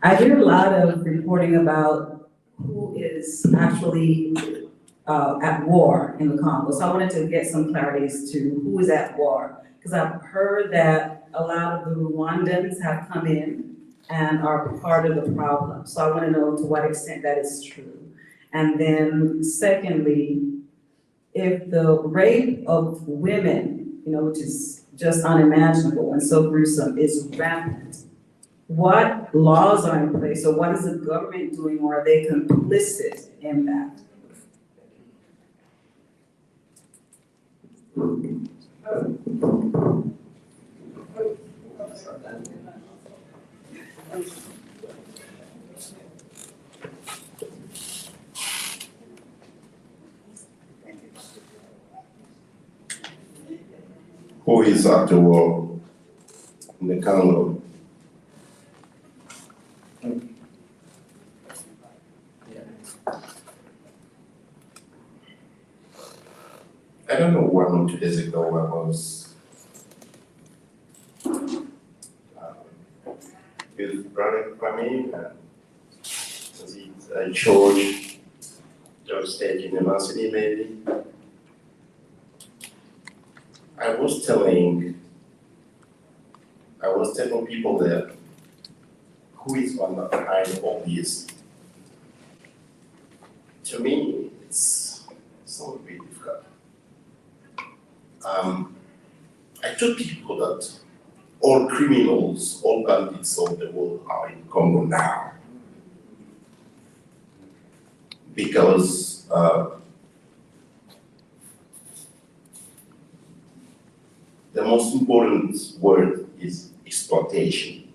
I hear a lot of reporting about who is actually at war in the Congo. So I wanted to get some clarity as to who is at war. Because I've heard that a lot of the Rwandans have come in and are part of the problem. So I want to know to what extent that is true. And then secondly, if the rape of women which is just unimaginable and so gruesome, is rampant. What laws are in place, or what is the government doing, or are they complicit in that? Who is at the war in the Congo? I don't know, 1 or 2 days ago, I was with brother Kwame and George State University, maybe. I was telling people there who is behind all this. To me, it's not very difficult. I told people that all criminals, all bandits of the world are in Congo now. Because the most important word is exploitation.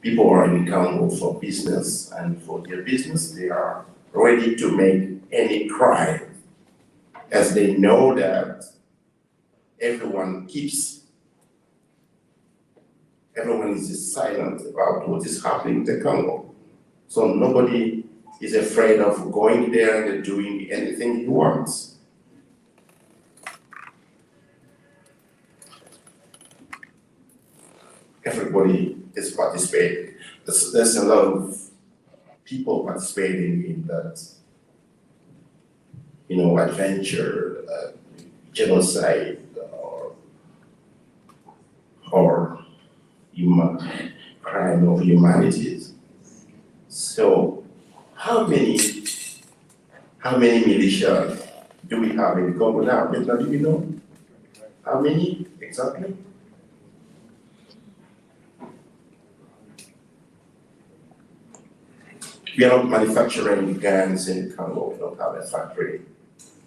People are in Congo for business, and for their business, they are ready to make any crime, as they know that everyone is silent about what is happening in the Congo. So nobody is afraid of going there and doing anything he wants. Everybody is participating. There's a lot of people participating in that, adventure, genocide, or crime of humanities. So, how many militia do we have in Congo now? Petna, do you know? How many exactly? We are not manufacturing guns in Congo. We don't have a factory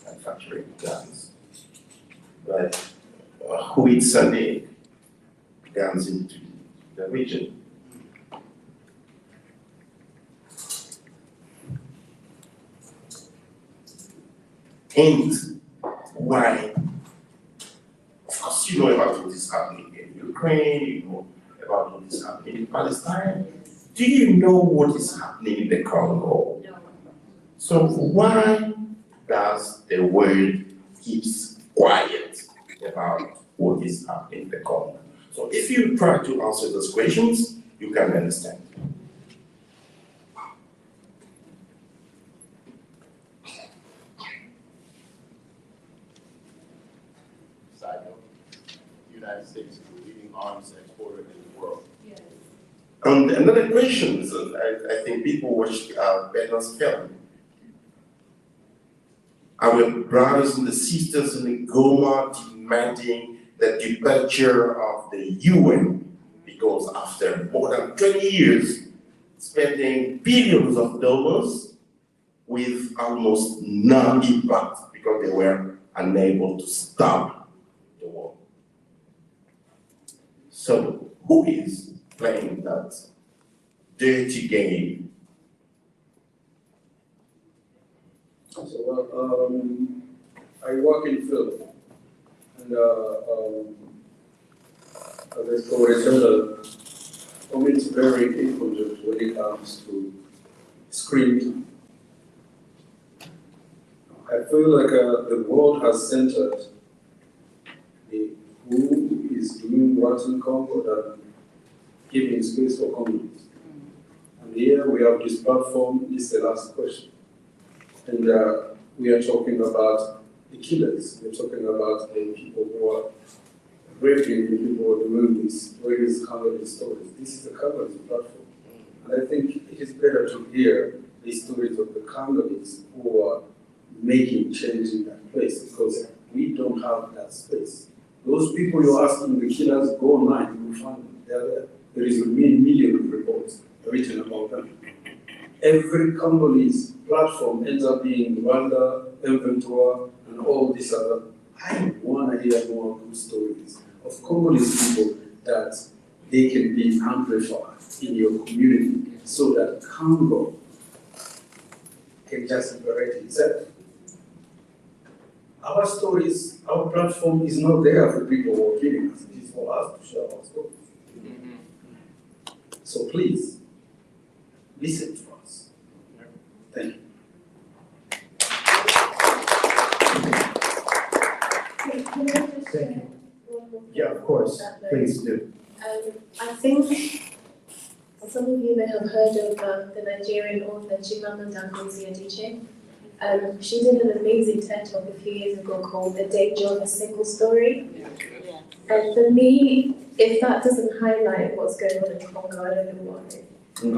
manufacturing guns. But who is sending guns into the region? And why? Of course, you know about what is happening in Ukraine, you know about what is happening in Palestine. Do you know what is happening in the Congo? No. So why does the world keep quiet about what is happening in the Congo? So if you try to answer those questions, you can understand. Side note, the United States is the leading arms exporter in the world. Yes. And another question is, I think people watch Petna's film. Our brothers and sisters in Goma demanding the departure of the UN, because after more than 20 years, spending billions of dollars with almost no impact because they were unable to stop the war. So who is playing that dirty game? So, I work in film, and as a storyteller, for me it's very important when it comes to screening. I feel like the world has centered who is doing what in Congo than giving space for Congolese. And here we have this platform, this is the last question. And we are talking about the killers. We're talking about the people who are raping the people who are doing this, various Congolese stories. This is a Congolese platform. And I think it is better to hear the stories of the Congolese who are making change in that place, because We don't have that space. Those people you're asking, the killers, go online, you will find them. They're there. There is a million of reports written about them. Every Congolese platform ends up being Rwanda, Inventor, and all these other. I want to hear more good stories of Congolese people that they can be amplified in your community so that Congo can just liberate itself. Our stories, our platform is not there for people who are killing us. It is for us to share our stories. So please, listen to us. Thank you. Thank you. Yeah, of course, please do. I think some of you may have heard of the Nigerian author Chimamanda Ngozi Adichie. She did an amazing TED Talk a few years ago called The Danger of a Single Story. And for me, if that doesn't highlight what's going on in Congo, I don't know what.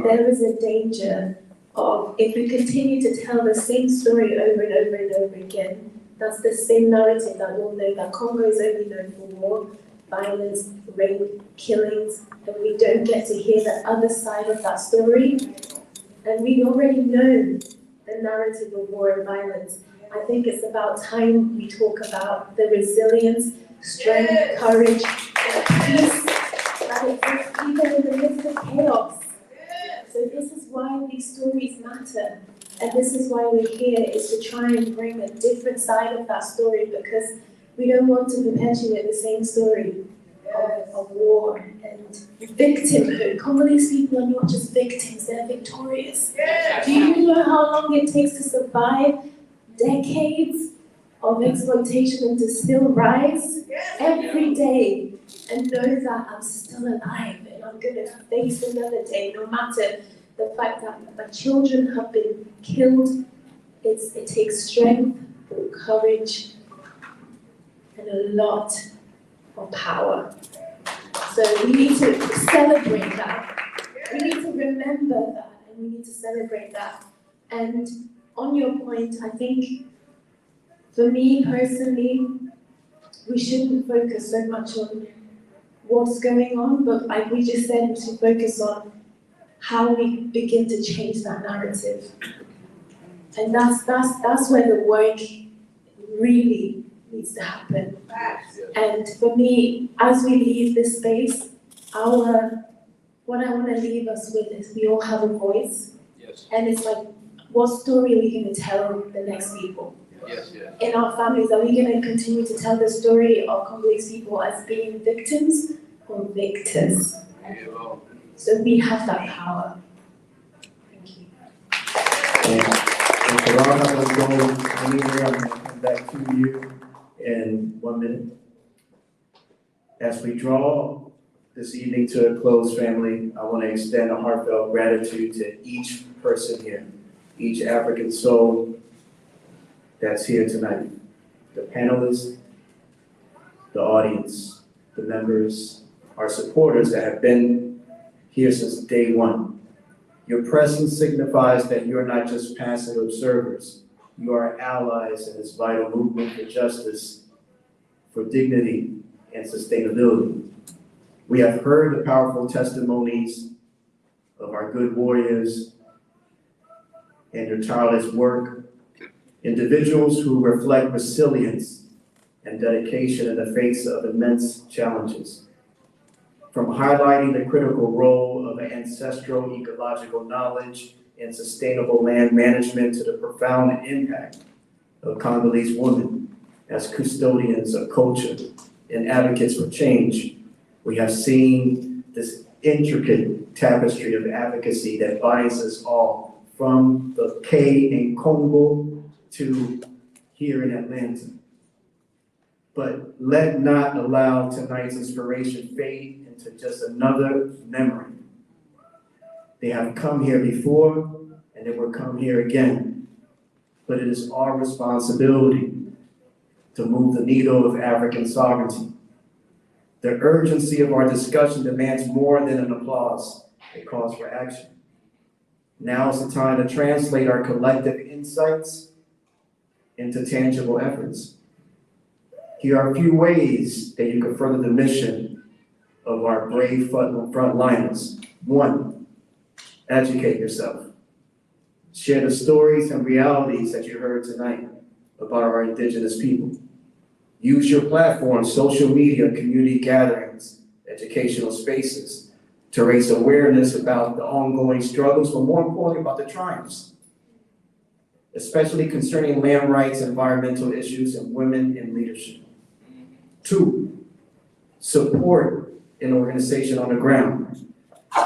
There is a danger of, if we continue to tell the same story over and over and over again, that's the same narrative that we'll know that Congo is only known for war, violence, rape, killings, and we don't get to hear the other side of that story. And we already know the narrative of war and violence. I think it's about time we talk about the resilience, strength, courage, and peace that exists even in the midst of chaos. So this is why these stories matter. And this is why we're here, is to try and bring a different side of that story, because we don't want to perpetuate the same story of war and victimhood. Congolese people are not just victims, they're victorious. Do you know how long it takes to survive decades of exploitation and to still rise every day and know that I'm still alive and I'm going to face another day, no matter the fact that my children have been killed? It takes strength, courage, and a lot of power. So we need to celebrate that. We need to remember that, and we need to celebrate that. And on your point, I think, for me personally, we shouldn't focus so much on what's going on, but like we just said, we should focus on how we begin to change that narrative. And that's where the work really needs to happen. And for me, as we leave this space, what I want to leave us with is we all have a voice. Yes. And it's like, what story are we going to tell the next people? Yes, yes. In our families, are we going to continue to tell the story of Congolese people as being victims or victors? So we have that power. Thank you. And Furaha, let's go anywhere. I'm going to come back to you in 1 minute. As we draw this evening to a close, family, I want to extend a heartfelt gratitude to each person here, each African soul that's here tonight, the panelists, the audience, the members, our supporters that have been here since day one. Your presence signifies that you're not just passive observers, you are allies in this vital movement for justice, for dignity, and sustainability. We have heard the powerful testimonies of our good warriors and your tireless work, individuals who reflect resilience and dedication in the face of immense challenges. From highlighting the critical role of ancestral ecological knowledge and sustainable land management to the profound impact of Congolese women as custodians of culture and advocates for change, we have seen this intricate tapestry of advocacy that binds us all, from the K in Congo to here in Atlanta. But let not allow tonight's inspiration fade into just another memory. They have come here before, and they will come here again. But it is our responsibility to move the needle of African sovereignty. The urgency of our discussion demands more than an applause. It calls for action. Now is the time to translate our collective insights into tangible efforts. Here are a few ways that you can further the mission of our brave frontliners. 1, educate yourself. Share the stories and realities that you heard tonight about our indigenous people. Use your platform, social media, community gatherings, educational spaces to raise awareness about the ongoing struggles, but more importantly about the triumphs, especially concerning land rights, environmental issues, and women in leadership. 2, support an organization on the ground.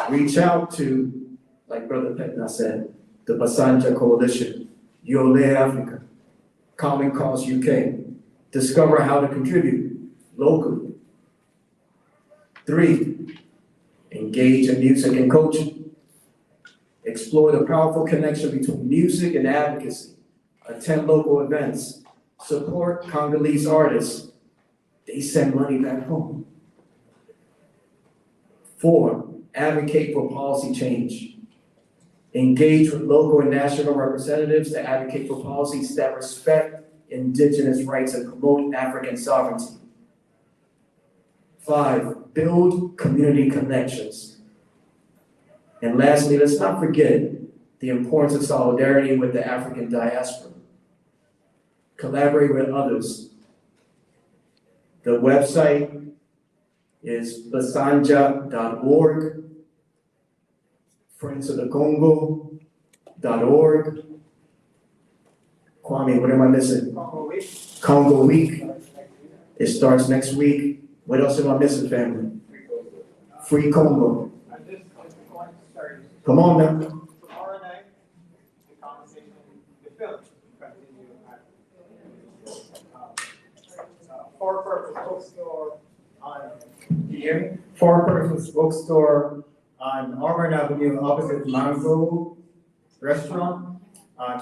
Reach out to, like Brother Petna said, the Basandja Coalition, Yole Africa, Common Cause UK. Discover how to contribute locally. 3, engage in music and coaching. Explore the powerful connection between music and advocacy. Attend local events. Support Congolese artists. They send money back home. 4, advocate for policy change. Engage with local and national representatives to advocate for policies that respect indigenous rights and promote African sovereignty. 5, build community connections. And lastly, let's not forget the importance of solidarity with the African diaspora. Collaborate with others. The website is basandja.org, Friends of the Congo.org. Kwame, what am I missing? Congo Week. It starts next week. What else am I missing, family? Free Congo. Come on now. Tomorrow night, the conversation, the film continue at For Purpose Bookstore on, can you hear me? For Purpose Bookstore on Auburn Avenue opposite Mango Restaurant.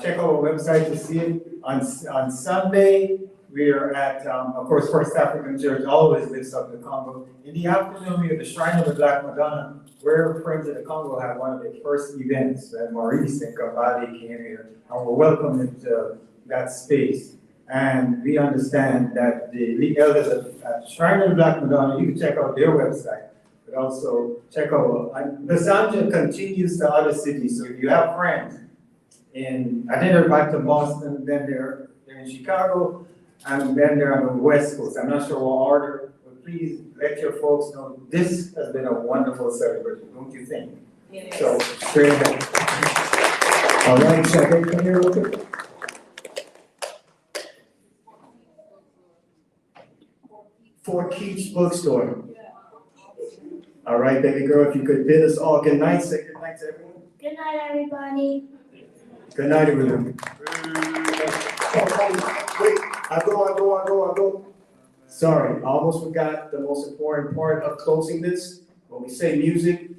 Check out our website to see it. On Sunday, we are at, of course, First African Church always lifts up the Congo. In the afternoon, we are at the Shrine of the Black Madonna, where Friends of the Congo had one of their first events, and Maurice and Kabadi came here, and we're welcomed into that space. And we understand that the elders at Shrine of the Black Madonna, you can check out their website, but also check out, Basandja continues to other cities, so if you have friends, I think they're back to Boston, then they're in Chicago, and then they're on the West Coast. I'm not sure what order, but please let your folks know this has been a wonderful celebration, don't you think? Yes. So, straight ahead. All right, check it, come here real quick. Fort Keats Bookstore. All right, baby girl, if you could bid us all good night, say good night to everyone. Good night, everybody. Good night, everyone. Wait, I go. Sorry, I almost forgot the most important part of closing this. When we say music,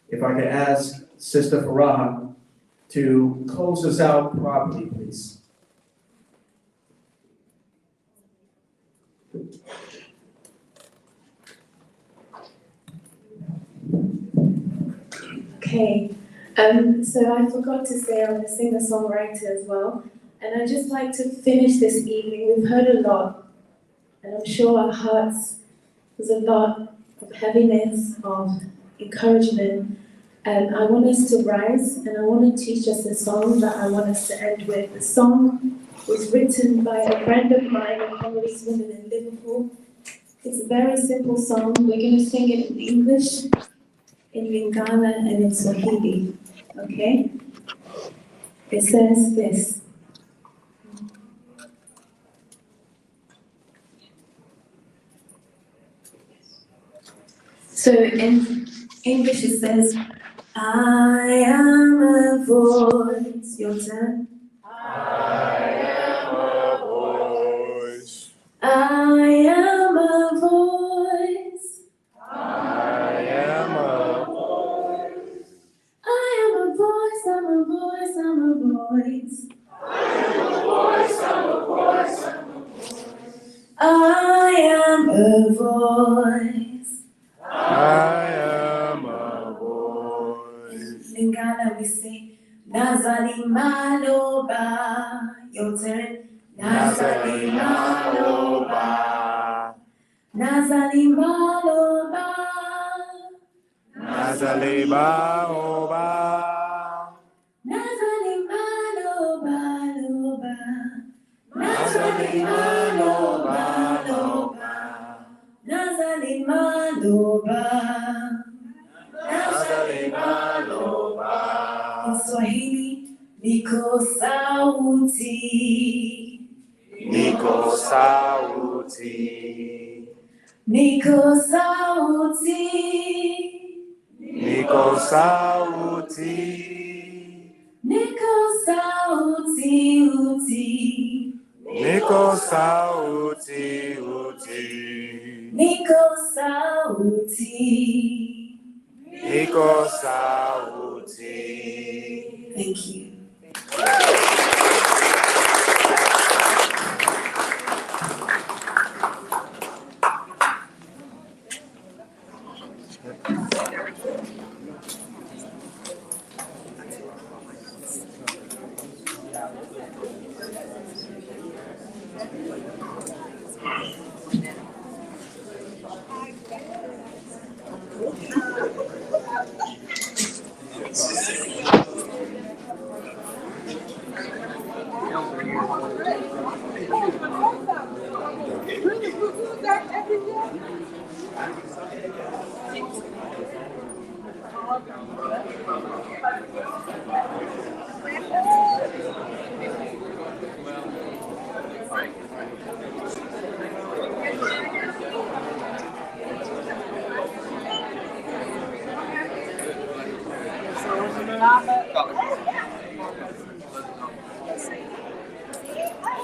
if I could ask Sister Furaha to close us out properly, please. Okay, so I forgot to say I'm a singer-songwriter as well, and I'd just like to finish this evening. We've heard a lot, and I'm sure our hearts, there's a lot of heaviness, of encouragement, and I want us to rise, and I want to teach us a song that I want us to end with. The song was written by a friend of mine, a Congolese woman in Liverpool. It's a very simple song. We're going to sing it in English, in Lingala, and in Swahili, okay? It says this. So in English it says, I am a voice. Your turn. I am a voice. I am a voice. I am a voice. I am a voice, I'm a voice, I'm a voice. I am a voice, I'm a voice, I'm a voice. I am a voice. I am a voice. Lingala, we say, Nazali Maloba. Your turn. Nazali Maloba. Nazali maloba. Nazali baoba. Nazali maloba loba. Nazali maloba loba. Nazali maloba. Nazali maloba. Kiswahili niko sauti. Niko sauti. Niko sauti. Niko sauti. Niko sauti uti. Niko sauti uti. Niko sauti. Niko sauti. Thank you.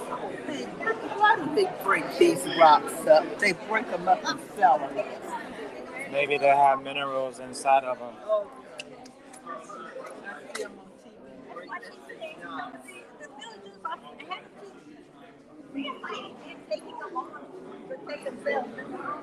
Why do they break these rocks up? They break them up and sell them. Maybe they have minerals inside of them. Taking them on, but they can sell them.